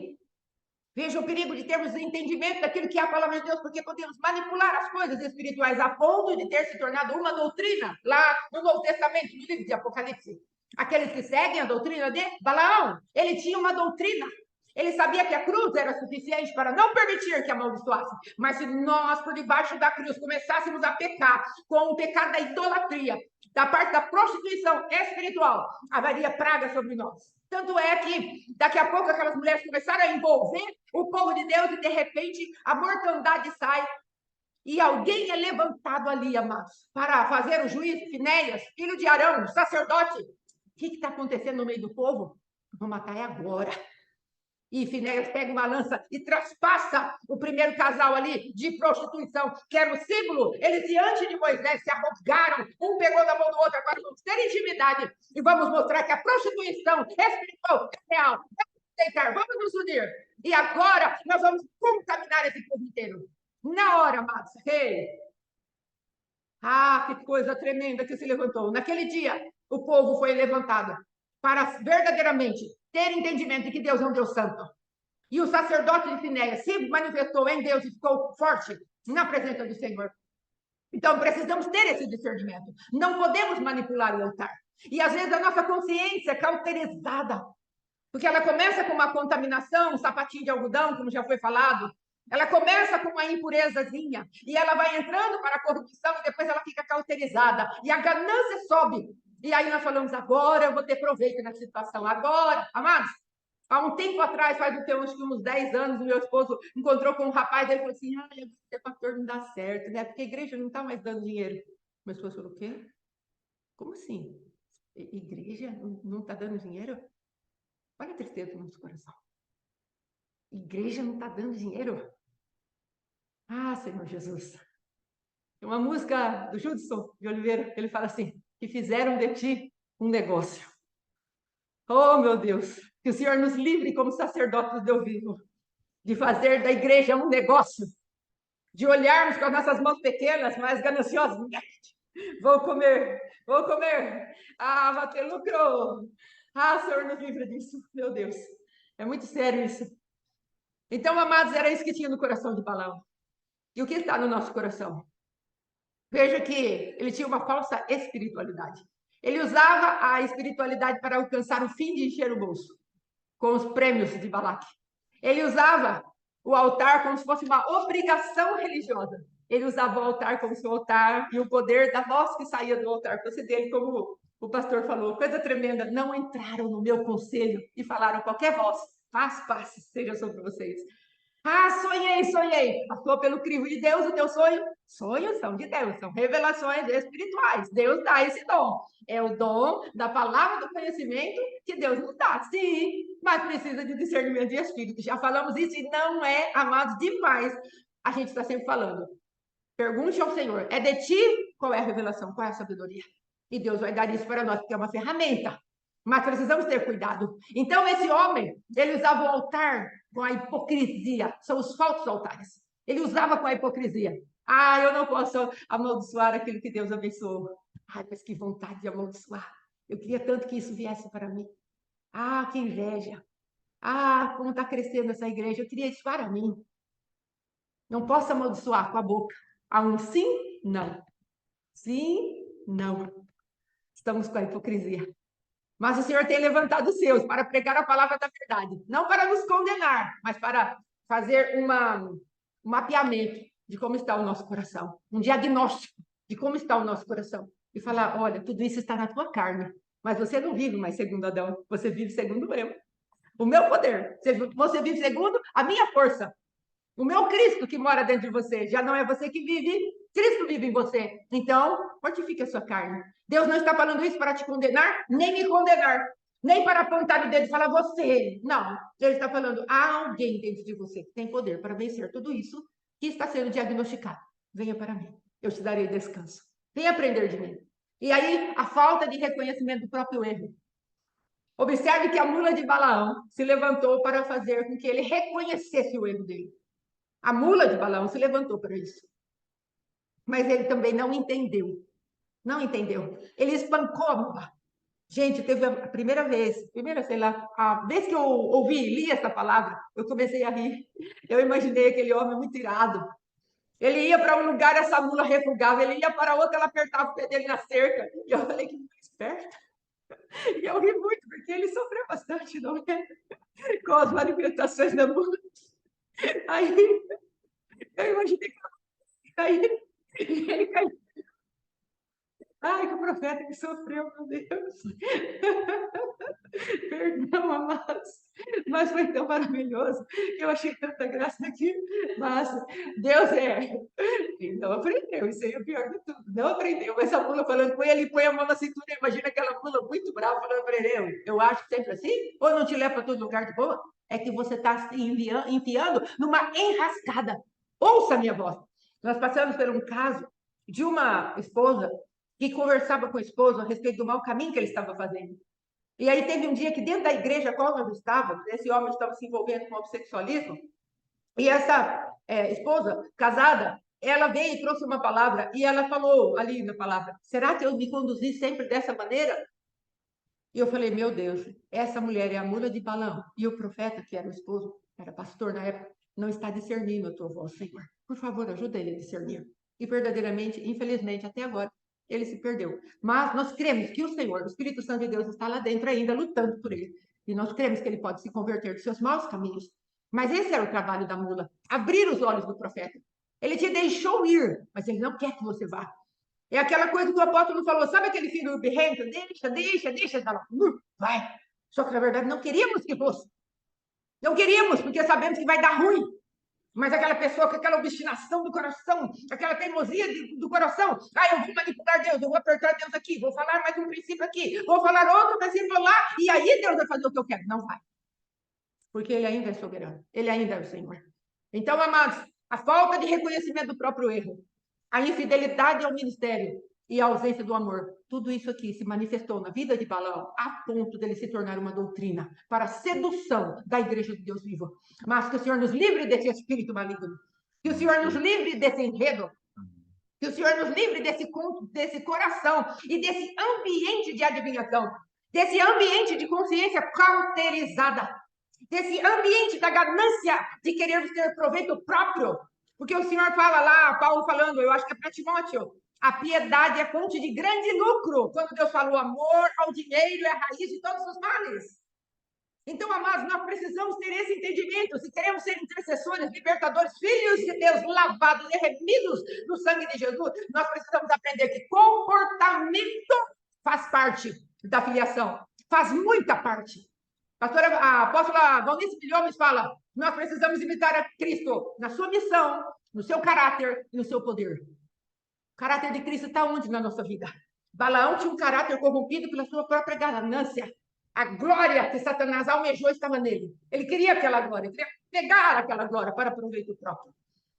Veja o perigo de termos entendimento daquilo que é a palavra de Deus, porque podemos manipular as coisas espirituais a ponto de ter se tornado uma doutrina lá no Novo Testamento, no livro de Apocalipse. Aqueles que seguem a doutrina de Balaão, ele tinha uma doutrina. Ele sabia que a cruz era suficiente para não permitir que amaldiçoasse. Mas se nós, por debaixo da cruz, começássemos a pecar com o pecado da idolatria, da parte da prostituição espiritual, haveria praga sobre nós. Tanto é que, daqui a pouco, aquelas mulheres começaram a envolver o povo de Deus e, de repente, a mortandade sai e alguém é levantado ali, amados, para fazer o juízo. Finéias, filho de Arão, sacerdote. O que está acontecendo no meio do povo? Vou matar agora. E Finéias pega uma lança e traspassa o primeiro casal ali de prostituição, que era o símbolo. Eles, diante de Moisés, se arrogaram, um pegou na mão do outro. Agora vamos ter intimidade e vamos mostrar que a prostituição espiritual é real. Vamos deitar, vamos nos unir. E agora nós vamos contaminar esse povo inteiro. Na hora, amados. Hey. Ah, que coisa tremenda que se levantou. Naquele dia, o povo foi levantado para verdadeiramente ter entendimento de que Deus é um Deus santo. E o sacerdote de Finéias se manifestou em Deus e ficou forte na presença do Senhor. Então, precisamos ter esse discernimento. Não podemos manipular o altar. E, às vezes, a nossa consciência é cauterizada. Porque ela começa com uma contaminação, um sapatinho de algodão, como já foi falado. Ela começa com uma impurezazinha. E ela vai entrando para a corrupção e depois ela fica cauterizada. E a ganância sobe. E aí nós falamos, agora eu vou ter proveito nessa situação. Agora, amados, há um tempo atrás, faz acho que uns 10 anos, o meu esposo encontrou com um rapaz, ele falou assim, ser pastor não dá certo, né? Porque a igreja não está mais dando dinheiro. Meu esposo falou, o quê? Como assim? Igreja não está dando dinheiro? Olha a tristeza do nosso coração. Igreja não está dando dinheiro? Ah, Senhor Jesus. Tem uma música do Judson de Oliveira, ele fala assim, que fizeram de ti um negócio. Oh, meu Deus, que o Senhor nos livre como sacerdotes do Deus vivo, de fazer da igreja um negócio, de olharmos com as nossas mãos pequenas, mas gananciosas. Vou comer. Ah, vai ter lucro. Ah, Senhor, nos livre disso, meu Deus. É muito sério isso. Então, amados, era isso que tinha no coração de Balaão. E o que está no nosso coração? Veja que ele tinha uma falsa espiritualidade. Ele usava a espiritualidade para alcançar o fim de encher o bolso, com os prêmios de Balaque. Ele usava o altar como se fosse uma obrigação religiosa. Ele usava o altar como se o altar e o poder da voz que saía do altar fosse dele, como o pastor falou. Coisa tremenda, não entraram no meu conselho e falaram qualquer voz. Paz seja sobre vocês. Ah, sonhei. Passou pelo crivo de Deus o teu sonho? Sonhos são de Deus, são revelações espirituais. Deus dá esse dom. É o dom da palavra do conhecimento que Deus nos dá. Sim, mas precisa de discernimento de espírito. Já falamos isso e não é, amados, demais. A gente está sempre falando. Pergunte ao Senhor, é de ti? Qual é a revelação? Qual é a sabedoria? E Deus vai dar isso para nós, porque é uma ferramenta. Mas precisamos ter cuidado. Então, esse homem, ele usava o altar com a hipocrisia. São os falsos altares. Ele usava com a hipocrisia. Ah, eu não posso amaldiçoar aquilo que Deus abençoou. Ai, mas que vontade de amaldiçoar. Eu queria tanto que isso viesse para mim. Ah, que inveja. Ah, como está crescendo essa igreja. Eu queria isso para mim. Não posso amaldiçoar com a boca. Há um sim, não. Sim, não. Estamos com a hipocrisia. Mas o Senhor tem levantado os seus para pregar a palavra da verdade. Não para nos condenar, mas para fazer um mapeamento de como está o nosso coração. Um diagnóstico de como está o nosso coração. E falar, olha, tudo isso está na tua carne. Mas você não vive mais segundo Adão. Você vive segundo eu. O meu poder. Você vive segundo a minha força. O meu Cristo que mora dentro de você. Já não é você que vive, Cristo vive em você. Então, mortifique a sua carne. Deus não está falando isso para te condenar, nem me condenar. Nem para apontar o dedo e falar você. Não. Ele está falando, há alguém dentro de você que tem poder para vencer tudo isso que está sendo diagnosticado. Venha para mim. Eu te darei descanso. Venha aprender de mim. E aí, a falta de reconhecimento do próprio erro. Observe que a mula de Balaão se levantou para fazer com que ele reconhecesse o erro dele. A mula de Balaão se levantou para isso. mas ele também não entendeu. Não entendeu. Ele espancou a mula. Gente, teve a primeira vez, sei lá, a vez que eu li essa palavra, eu comecei a rir. Eu imaginei aquele homem muito irado. Ele ia para um lugar, essa mula refugava, ele ia para outro, ela apertava o pé dele na cerca. E eu falei, que mula esperta. E eu ri muito, porque ele sofreu bastante, não é? Com as manifestações da mula. Aí, eu imaginei que ele caiu. Ai, que o profeta que sofreu, meu Deus. Perdão, amados. Mas foi tão maravilhoso. Eu achei tanta graça aqui. Mas Deus Ele não aprendeu. Isso aí é o pior de tudo. Não aprendeu. Essa mula falando com ele, põe a mão na cintura. Imagina aquela mula muito brava falando para ele. Eu acho sempre assim. Ou não te leva para todo lugar de boa? É que você está se enfiando numa enrascada. Ouça a minha voz. Nós passamos por um caso de uma esposa que conversava com o esposo a respeito do mau caminho que ele estava fazendo. E aí teve um dia que dentro da igreja a qual nós estávamos, esse homem estava se envolvendo com o homossexualismo, e essa esposa casada, ela veio e trouxe uma palavra, e ela falou ali na palavra, será que eu me conduzi sempre dessa maneira? E eu falei, meu Deus, essa mulher é a mula de Balaão, e o profeta, que era o esposo, era pastor na época, não está discernindo a tua voz, Senhor. Por favor, ajuda ele a discernir. E verdadeiramente, infelizmente, até agora, ele se perdeu. Mas nós cremos que o Senhor, o Espírito Santo de Deus, está lá dentro ainda, lutando por ele. E nós cremos que ele pode se converter dos seus maus caminhos. Mas esse era o trabalho da mula, abrir os olhos do profeta. Ele te deixou ir, mas ele não quer que você vá. É aquela coisa que o apóstolo falou, sabe aquele filho birrento? Deixa, vai. Só que, na verdade, não queríamos que fosse. Não queríamos, porque sabemos que vai dar ruim. Mas aquela pessoa com aquela obstinação do coração, aquela teimosia do coração, eu vou manipular Deus, eu vou apertar Deus aqui, vou falar mais um princípio aqui, vou falar outro princípio lá, e aí Deus vai fazer o que eu quero. Não vai. Porque ele ainda é soberano, ele ainda é o Senhor. Então, amados, a falta de reconhecimento do próprio erro, a infidelidade ao ministério e a ausência do amor, tudo isso aqui se manifestou na vida de Balaão a ponto dele se tornar uma doutrina para a sedução da igreja de Deus vivo. Mas que o Senhor nos livre desse espírito maligno, que o Senhor nos livre desse enredo, que o Senhor nos livre desse coração e desse ambiente de adivinhação, desse ambiente de consciência cauterizada, desse ambiente da ganância de querermos ter proveito próprio. Porque o Senhor fala lá, Paulo falando, eu acho que é para Timóteo, a piedade é fonte de grande lucro. Quando Deus falou amor ao dinheiro é a raiz de todos os males. Então, amados, nós precisamos ter esse entendimento. Se queremos ser intercessores, libertadores, filhos de Deus, lavados e remidos no sangue de Jesus, nós precisamos aprender que comportamento faz parte da filiação. Faz muita parte. A apóstola Valnice Milhomes fala, nós precisamos imitar a Cristo na sua missão, no seu caráter e no seu poder. O caráter de Cristo está onde na nossa vida? Balaão tinha um caráter corrompido pela sua própria ganância. A glória que Satanás almejou estava nele. Ele queria aquela glória, queria pegar aquela glória para proveito próprio,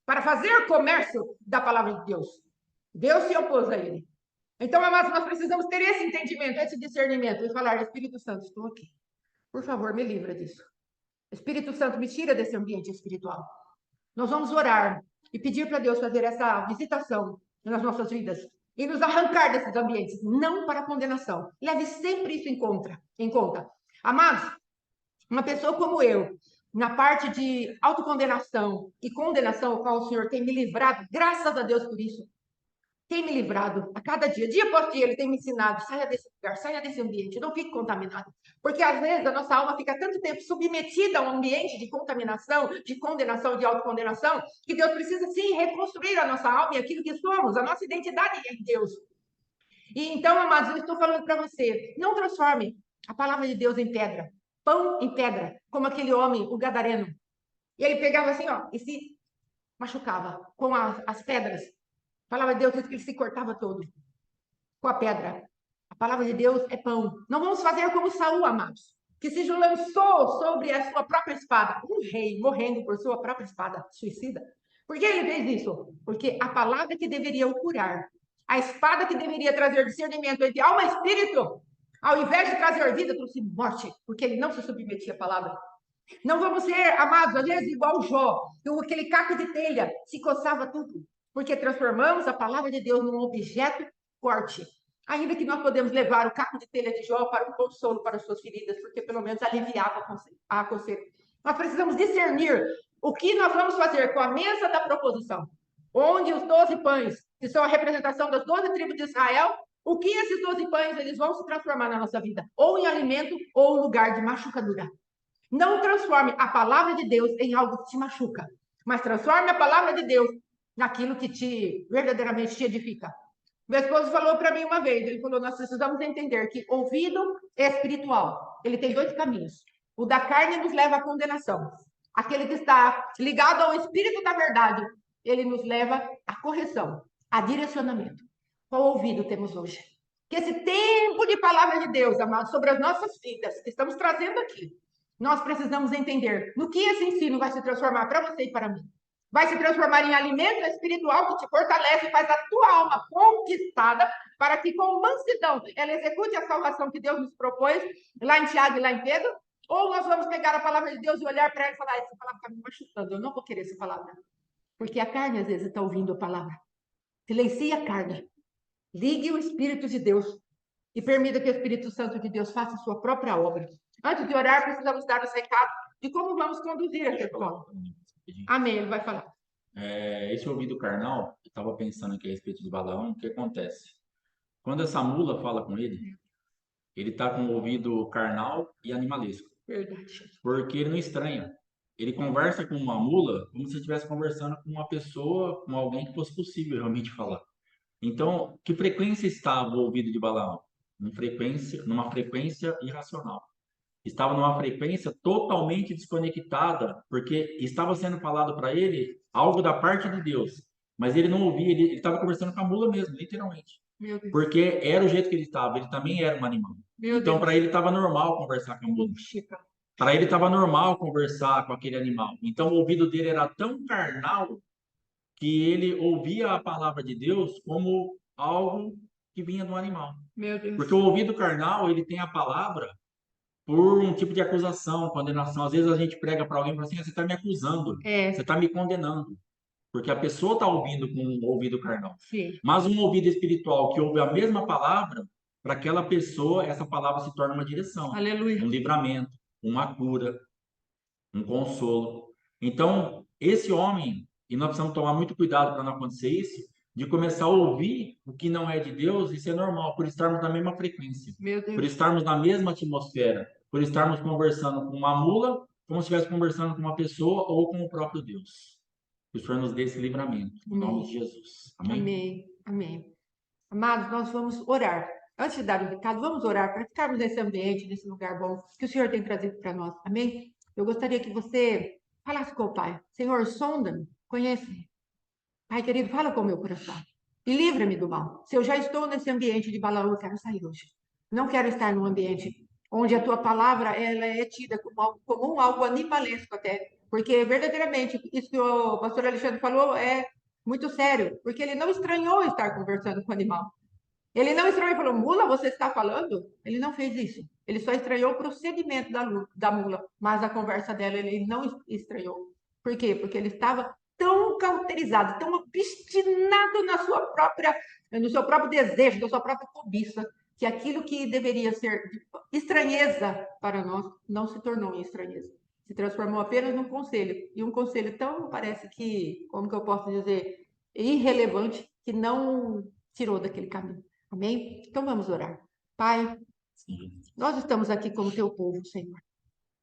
para fazer comércio da palavra de Deus. Deus se opôs a ele. Então, amados, nós precisamos ter esse entendimento, esse discernimento e falar, Espírito Santo, estou aqui. Por favor, me livra disso. Espírito Santo, me tira desse ambiente espiritual. Nós vamos orar e pedir para Deus fazer essa visitação nas nossas vidas e nos arrancar desses ambientes, não para condenação. Leve sempre isso em conta. Amados, uma pessoa como eu, na parte de autocondenação e condenação, ao qual o Senhor tem me livrado, graças a Deus por isso, tem me livrado a cada dia, dia após dia, ele tem me ensinado, saia desse lugar, saia desse ambiente, não fique contaminado. Porque às vezes a nossa alma fica tanto tempo submetida a um ambiente de contaminação, de condenação, de autocondenação, que Deus precisa sim reconstruir a nossa alma e aquilo que somos, a nossa identidade em Deus. E então, amados, eu estou falando para você, não transforme a palavra de Deus em pedra, pão em pedra, como aquele homem, o gadareno. E ele pegava assim, e se machucava com as pedras. A palavra de Deus diz que ele se cortava todo com a pedra. A palavra de Deus é pão. Não vamos fazer como Saul, amados, que se lançou sobre a sua própria espada. Um rei morrendo por sua própria espada, suicida. Por que ele fez isso? Porque a palavra que deveria o curar, a espada que deveria trazer discernimento entre alma e espírito, ao invés de trazer vida, trouxe morte, porque ele não se submetia à palavra. Não vamos ser, amados, às vezes igual o Jó, aquele caco de telha, se coçava tudo. porque transformamos a palavra de Deus num objeto forte. Ainda que nós podemos levar o caco de telha de Jó para um consolo para as suas feridas, porque pelo menos aliviava a coceira. Nós precisamos discernir o que nós vamos fazer com a mesa da proposição, onde os 12 pães, que são a representação das 12 tribos de Israel, o que esses 12 pães eles vão se transformar na nossa vida, ou em alimento ou em lugar de machucadura. Não transforme a palavra de Deus em algo que te machuca, mas transforme a palavra de Deus naquilo que verdadeiramente te edifica. Meu esposo falou para mim uma vez, ele falou, nós precisamos entender que ouvido espiritual, ele tem 2 caminhos. O da carne nos leva à condenação. Aquele que está ligado ao espírito da verdade, ele nos leva à correção, a direcionamento. Qual ouvido temos hoje? Que esse tempo de palavra de Deus, amado, sobre as nossas vidas, que estamos trazendo aqui, nós precisamos entender no que esse ensino vai se transformar para você e para mim. Vai se transformar em alimento espiritual que te fortalece e faz a tua alma conquistada para que com mansidão ela execute a salvação que Deus nos propôs, lá em Tiago e lá em Pedro. Ou nós vamos pegar a palavra de Deus e olhar para ela e falar, essa palavra está me machucando, eu não vou querer essa palavra. Porque a carne às vezes está ouvindo a palavra. Silencie a carne. Ligue o Espírito de Deus e permita que o Espírito Santo de Deus faça a sua própria obra. Antes de orar, precisamos dar os recados de como vamos conduzir esse plano. Amém, ele vai falar. Esse ouvido carnal, eu estava pensando aqui a respeito de Balaão, o que acontece? Quando essa mula fala com ele está com o ouvido carnal e animalesco. Verdade. Porque ele não estranha. Ele conversa com uma mula como se estivesse conversando com uma pessoa, com alguém que fosse possível realmente falar. Então, que frequência estava o ouvido de Balaão? Numa frequência irracional. Estava numa frequência totalmente desconectada, porque estava sendo falado para ele algo da parte de Deus, mas ele não ouvia, ele estava conversando com a mula mesmo, literalmente. Meu Deus. Porque era o jeito que ele estava, ele também era um animal. Então, para ele estava normal conversar com a mula. Para ele estava normal conversar com aquele animal. Então, o ouvido dele era tão carnal que ele ouvia a palavra de Deus como algo que vinha do animal. Meu Deus. Porque o ouvido carnal, ele tem a palavra por um tipo de acusação, condenação. Às vezes a gente prega para alguém e fala assim, você está me acusando, você está me condenando. Porque a pessoa está ouvindo com o ouvido carnal. Sim. Mas um ouvido espiritual que ouve a mesma palavra, para aquela pessoa, essa palavra se torna uma direção. Aleluia. Um livramento, uma cura, um consolo. Então, esse homem, e nós precisamos tomar muito cuidado para não acontecer isso, de começar a ouvir o que não é de Deus, isso é normal, por estarmos na mesma frequência, Meu Deus. por estarmos na mesma atmosfera, por estarmos conversando com uma mula, como se estivesse conversando com uma pessoa ou com o próprio Deus. Que o Senhor nos dê esse livramento, em nome de Jesus. Amém? Amém. Amém. Amados, nós vamos orar. Antes de dar o recado, vamos orar para ficarmos nesse ambiente, nesse lugar bom que o Senhor tem trazido para nós. Amém? Eu gostaria que você falasse com o Pai. Senhor, sonda-me, conhece-me. Pai querido, fala com o meu coração e livra-me do mal. Se eu já estou nesse ambiente de Balaão, eu quero sair hoje. Não quero estar num ambiente onde a tua palavra ela é tida como algo comum, algo animalesco até. Porque verdadeiramente, isso que o pastor Alexandre falou é muito sério, porque ele não estranhou estar conversando com o animal. Ele não estranhou e falou, mula, você está falando? Ele não fez isso. Ele só estranhou o procedimento da mula, mas a conversa dela ele não estranhou. Por quê? Porque ele estava tão cauterizado, tão obstinado no seu próprio desejo, na sua própria cobiça, que aquilo que deveria ser estranheza para nós não se tornou em estranheza. Se transformou apenas num conselho. E um conselho tão, parece que, como que eu posso dizer, irrelevante, que não tirou daquele caminho. Amém? Então vamos orar. Pai, nós estamos aqui como teu povo, Senhor.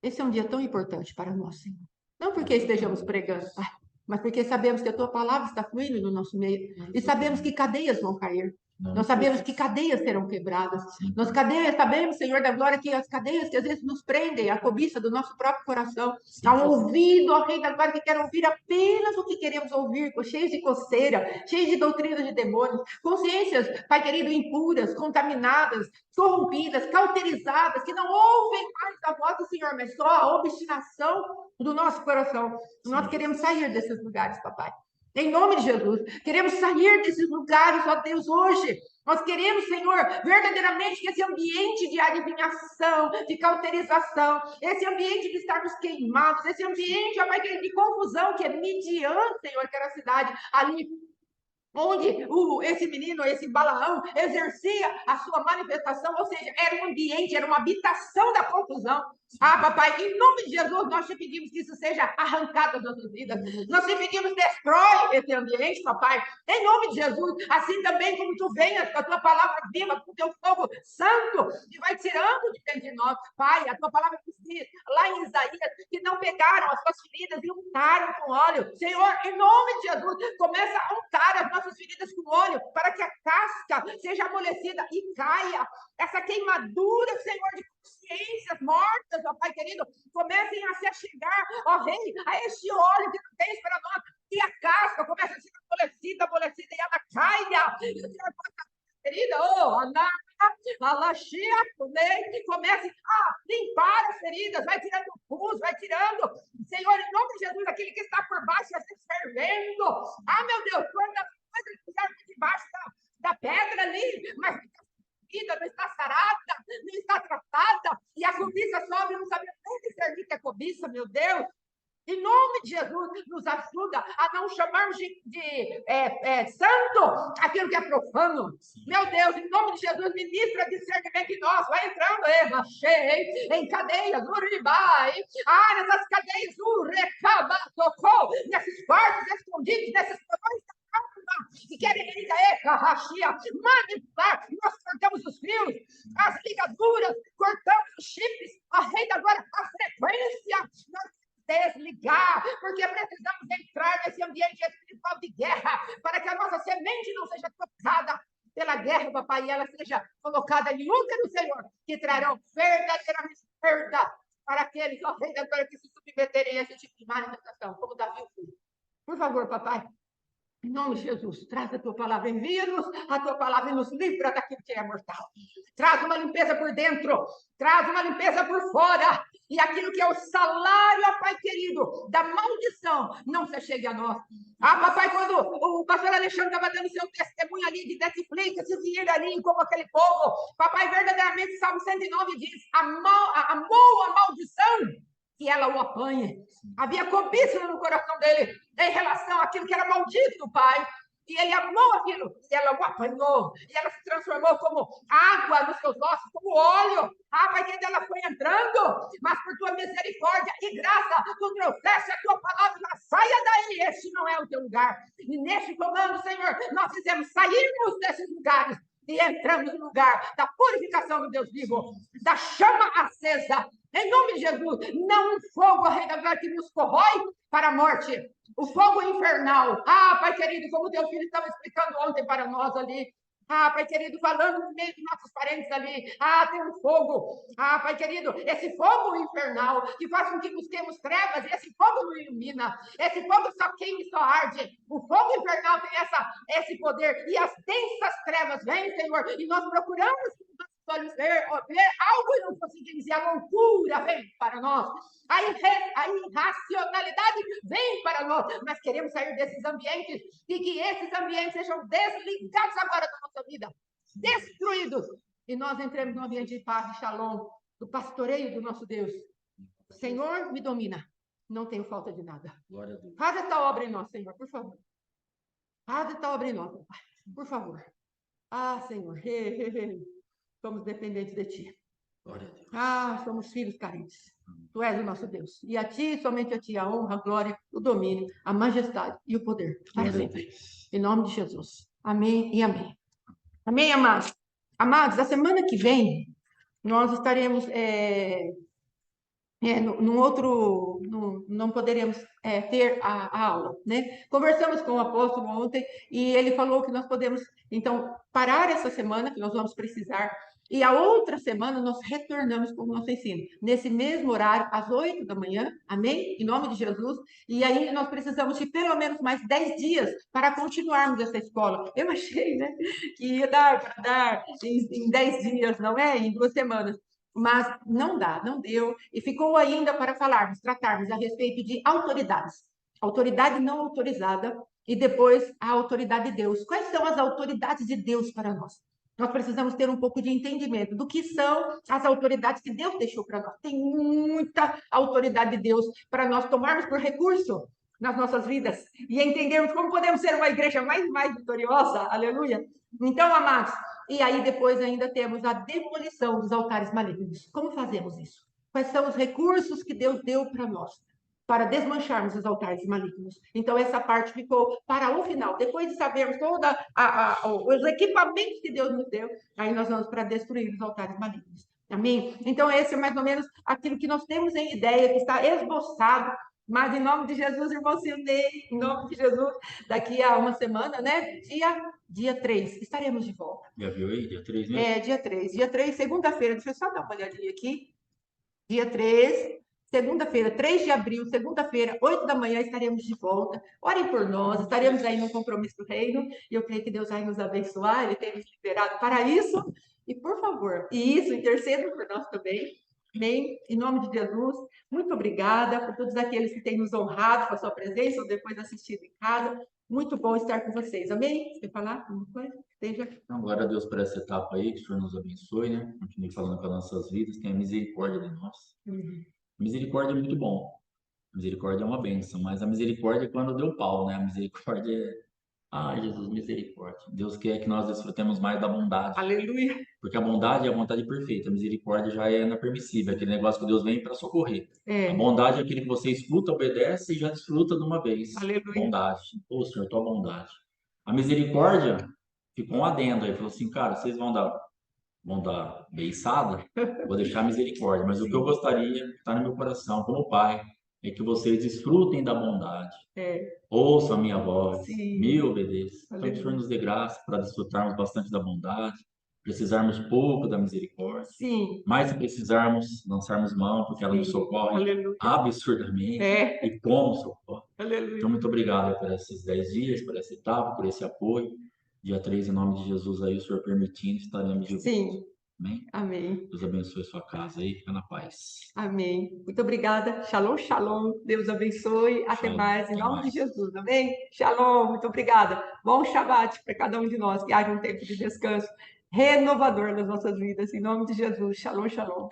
Esse é um dia tão importante para nós, Senhor. Não porque estejamos pregando, Pai, mas porque sabemos que a tua palavra está fluindo no nosso meio e sabemos que cadeias vão cair. Nós sabemos que cadeias serão quebradas. Nós sabemos, Senhor da glória, que as cadeias que às vezes nos prendem, a cobiça do nosso próprio coração, ao ouvido, ó Rei da glória, que quer ouvir apenas o que queremos ouvir, cheios de coceira, cheios de doutrinas de demônios, consciências, Pai querido, impuras, contaminadas, corrompidas, cauterizadas, que não ouvem mais a voz do Senhor, mas só a obstinação do nosso coração. Nós queremos sair desses lugares, papai. Em nome de Jesus, queremos sair desses lugares, ó Deus, hoje. Nós queremos, Senhor, verdadeiramente que esse ambiente de adivinhação, de cauterização, esse ambiente de estarmos queimados, esse ambiente, ó Pai, de confusão, que é Midian, Senhor, que era a cidade ali onde esse menino, esse Balaão, exercia a sua manifestação, ou seja, era um ambiente, era uma habitação da confusão. Ah, papai, em nome de Jesus, nós te pedimos que isso seja arrancado das nossas vidas. Nós te pedimos, destrói esse ambiente, papai, em nome de Jesus. Assim também como tu venhas com a tua palavra viva, com o teu fogo santo, que vai tirando de dentro de nós. Pai, a tua palavra diz lá em Isaías, que não pegaram as suas feridas e untaram com óleo. Senhor, em nome de Jesus, começa a untar as nossas feridas com óleo, para que a casca seja amolecida e caia. Essa queimadura, Senhor, de consciências mortas, ó Pai querido, comecem a se achegar, ó Rei, a este óleo que tu tens para nós, e a casca começa a ser amolecida, e ela caia. E o Senhor, querida, oh, Alaxia, comece a limpar as feridas, vai tirando o pus, vai tirando, Senhor, em nome de Jesus, aquele que está por baixo vai se fervendo. Ah, meu Deus, quando a coisa estiver debaixo da pedra ali, mas vida não está sarada, não está tratada, e a cobiça sobe, não sabe nem discernir que é cobiça, meu Deus. Em nome de Jesus, nos ajuda a não chamarmos de santo aquilo que é profano. Meu Deus, em nome de Jesus, ministra discernimento em nós. Vai entrando, cheio, em cadeias, uribai. Nessas cadeias, urecaba, tocou, nesses quartos escondidos, nesses porões que querem manipular. Nós cortamos os fios, as ligaduras, cortamos os chips, a rei agora a frequência. Nós desligar, porque precisamos entrar nesse ambiente espiritual de guerra, para que a nossa semente não seja tocada pela guerra, papai, e ela seja colocada em útero, Senhor, que trarão verdadeiramente perda para aqueles, ó Rei da Glória, que se submeterem a esse tipo de manifestação, como Davi o fez. Por favor, papai, em nome de Jesus, traz a tua palavra, envia-nos a tua palavra e nos livra daquilo que é mortal. Traz uma limpeza por dentro, traz uma limpeza por fora, e aquilo que é o salário, ó Pai querido, da maldição, não se chegue a nós. Ah, papai, quando o pastor Alexandre estava dando seu testemunho ali de Netflix, se vir ali como aquele povo, papai, verdadeiramente, Salmo 109 diz, amou a maldição, que ela o apanhe. Havia cobiça no coração dele em relação àquilo que era maldito, pai. E ele amou aquilo, e ela o apanhou, e ela se transformou como água nos seus ossos, como óleo. Ah, pai, que ela foi entrando, mas por tua misericórdia e graça, tu trouxeste a tua palavra, saia daí, este não é o teu lugar. E neste comando, Senhor, nós fizemos sairmos desses lugares e entramos no lugar da purificação do Deus vivo, da chama acesa. Em nome de Jesus, não um fogo, Rei da Glória, que nos corrói para a morte. O fogo infernal. Ah, Pai querido, como teu filho estava explicando ontem para nós ali. Ah, Pai querido, falando no meio dos nossos parentes ali. Ah, tem um fogo. Ah, Pai querido, esse fogo infernal que faz com que busquemos trevas, e esse fogo não ilumina. Esse fogo só queima e só arde. O fogo infernal tem esse poder. E as densas trevas vêm, Senhor, e nós procuramos olhos ver algo e não conseguimos, e a loucura vem para nós, a irracionalidade vem para nós, mas queremos sair desses ambientes, e que esses ambientes sejam desligados agora da nossa vida, destruídos, e nós entremos no ambiente de paz, de shalom, do pastoreio do nosso Deus. Senhor, me domina, não tenho falta de nada. Faz esta obra em nós, Senhor, por favor. Faz esta obra em nós, Pai, por favor. Ah, Senhor, somos dependentes de Ti. Ah, somos filhos carentes. Tu és o nosso Deus. E a Ti, somente a Ti, a honra, a glória, o domínio, a majestade e o poder. Para sempre. Em nome de Jesus. Amém e amém. Amém, amados. Amados, a semana que vem, nós estaremos não poderemos ter a aula, né? Conversamos com o apóstolo ontem e ele falou que nós podemos, então, parar essa semana, que nós vamos precisar, e a outra semana nós retornamos com o nosso ensino, nesse mesmo horário, às 8 da manhã, amém? Em nome de Jesus, e aí nós precisamos de pelo menos mais 10 dias para continuarmos essa escola. Eu achei, né, que ia dar para dar em 10 dias, não é? Em 2 semanas. Mas não dá, não deu, e ficou ainda para tratarmos a respeito de autoridades. Autoridade não autorizada e depois a autoridade de Deus. Quais são as autoridades de Deus para nós? Nós precisamos ter um pouco de entendimento do que são as autoridades que Deus deixou para nós. Tem muita autoridade de Deus para nós tomarmos por recurso. nas nossas vidas e entendermos como podemos ser uma igreja mais vitoriosa, aleluia. Então, amados, e aí depois ainda temos a demolição dos altares malignos. Como fazemos isso? Quais são os recursos que Deus deu para nós? Para desmancharmos os altares malignos. Então, essa parte ficou para o final. Depois de sabermos todos os equipamentos que Deus nos deu, aí nós vamos para destruir os altares malignos. Amém? Então, esse é mais ou menos aquilo que nós temos em ideia, que está esboçado. Mas, em nome de Jesus, irmão Silnei, em nome de Jesus, daqui a uma semana, né? Dia 3, estaremos de volta. Já viu aí? Dia 3 mesmo? Dia 3. Dia 3, segunda-feira. Deixa eu só dar uma olhadinha aqui. Dia 3, segunda-feira, 3 de abril, segunda-feira, 8 da manhã, estaremos de volta. Orem por nós, estaremos aí no compromisso do reino, e eu creio que Deus vai nos abençoar, Ele tem nos liberado para isso. E, por favor, intercedam por nós também. Amém? Em nome de Jesus, muito obrigada por todos aqueles que têm nos honrado com a sua presença ou depois assistido em casa. Muito bom estar com vocês. Amém? Você quer falar alguma coisa? Esteja. Então, glória a Deus por essa etapa aí, que o Senhor nos abençoe, né? Continue falando com as nossas vidas, tenha misericórdia de nós. Misericórdia é muito bom. Misericórdia é uma bênção, mas a misericórdia é quando deu pau, né? A misericórdia é. Ah, Jesus, misericórdia. Deus quer que nós desfrutemos mais da bondade. Aleluia. Porque a bondade é a vontade perfeita, a misericórdia já é na permissível, aquele negócio que Deus vem para socorrer. A bondade é aquele que você escuta, obedece e já desfruta de uma vez. Aleluia. Bondade. Ô, Senhor, tua bondade. A misericórdia ficou um adendo aí, falou assim, cara, vocês vão dar beiçada? Vou deixar a misericórdia, mas o que eu gostaria, que está no meu coração, como pai, é que vocês desfrutem da bondade. Ouçam a minha voz, me obedeçam. Então, que o Senhor nos dê graça para desfrutarmos bastante da bondade, precisarmos pouco da misericórdia. Mas se precisarmos, lançarmos mão, porque ela nos socorre absurdamente e como socorre. Então, muito obrigado por esses 10 dias, por essa etapa, por esse apoio. Dia 3, em nome de Jesus, aí o Senhor permitindo, estaremos de volta. Amém? Amém. Deus abençoe sua casa aí, fica na paz. Amém. Muito obrigada. Shalom, shalom. Deus abençoe. Até Shalom. mais, em Até nome mais. de Jesus. Amém? Shalom. Muito obrigada. Bom Shabbat para cada um de nós. Que haja um tempo de descanso renovador nas nossas vidas. Em nome de Jesus. Shalom, shalom.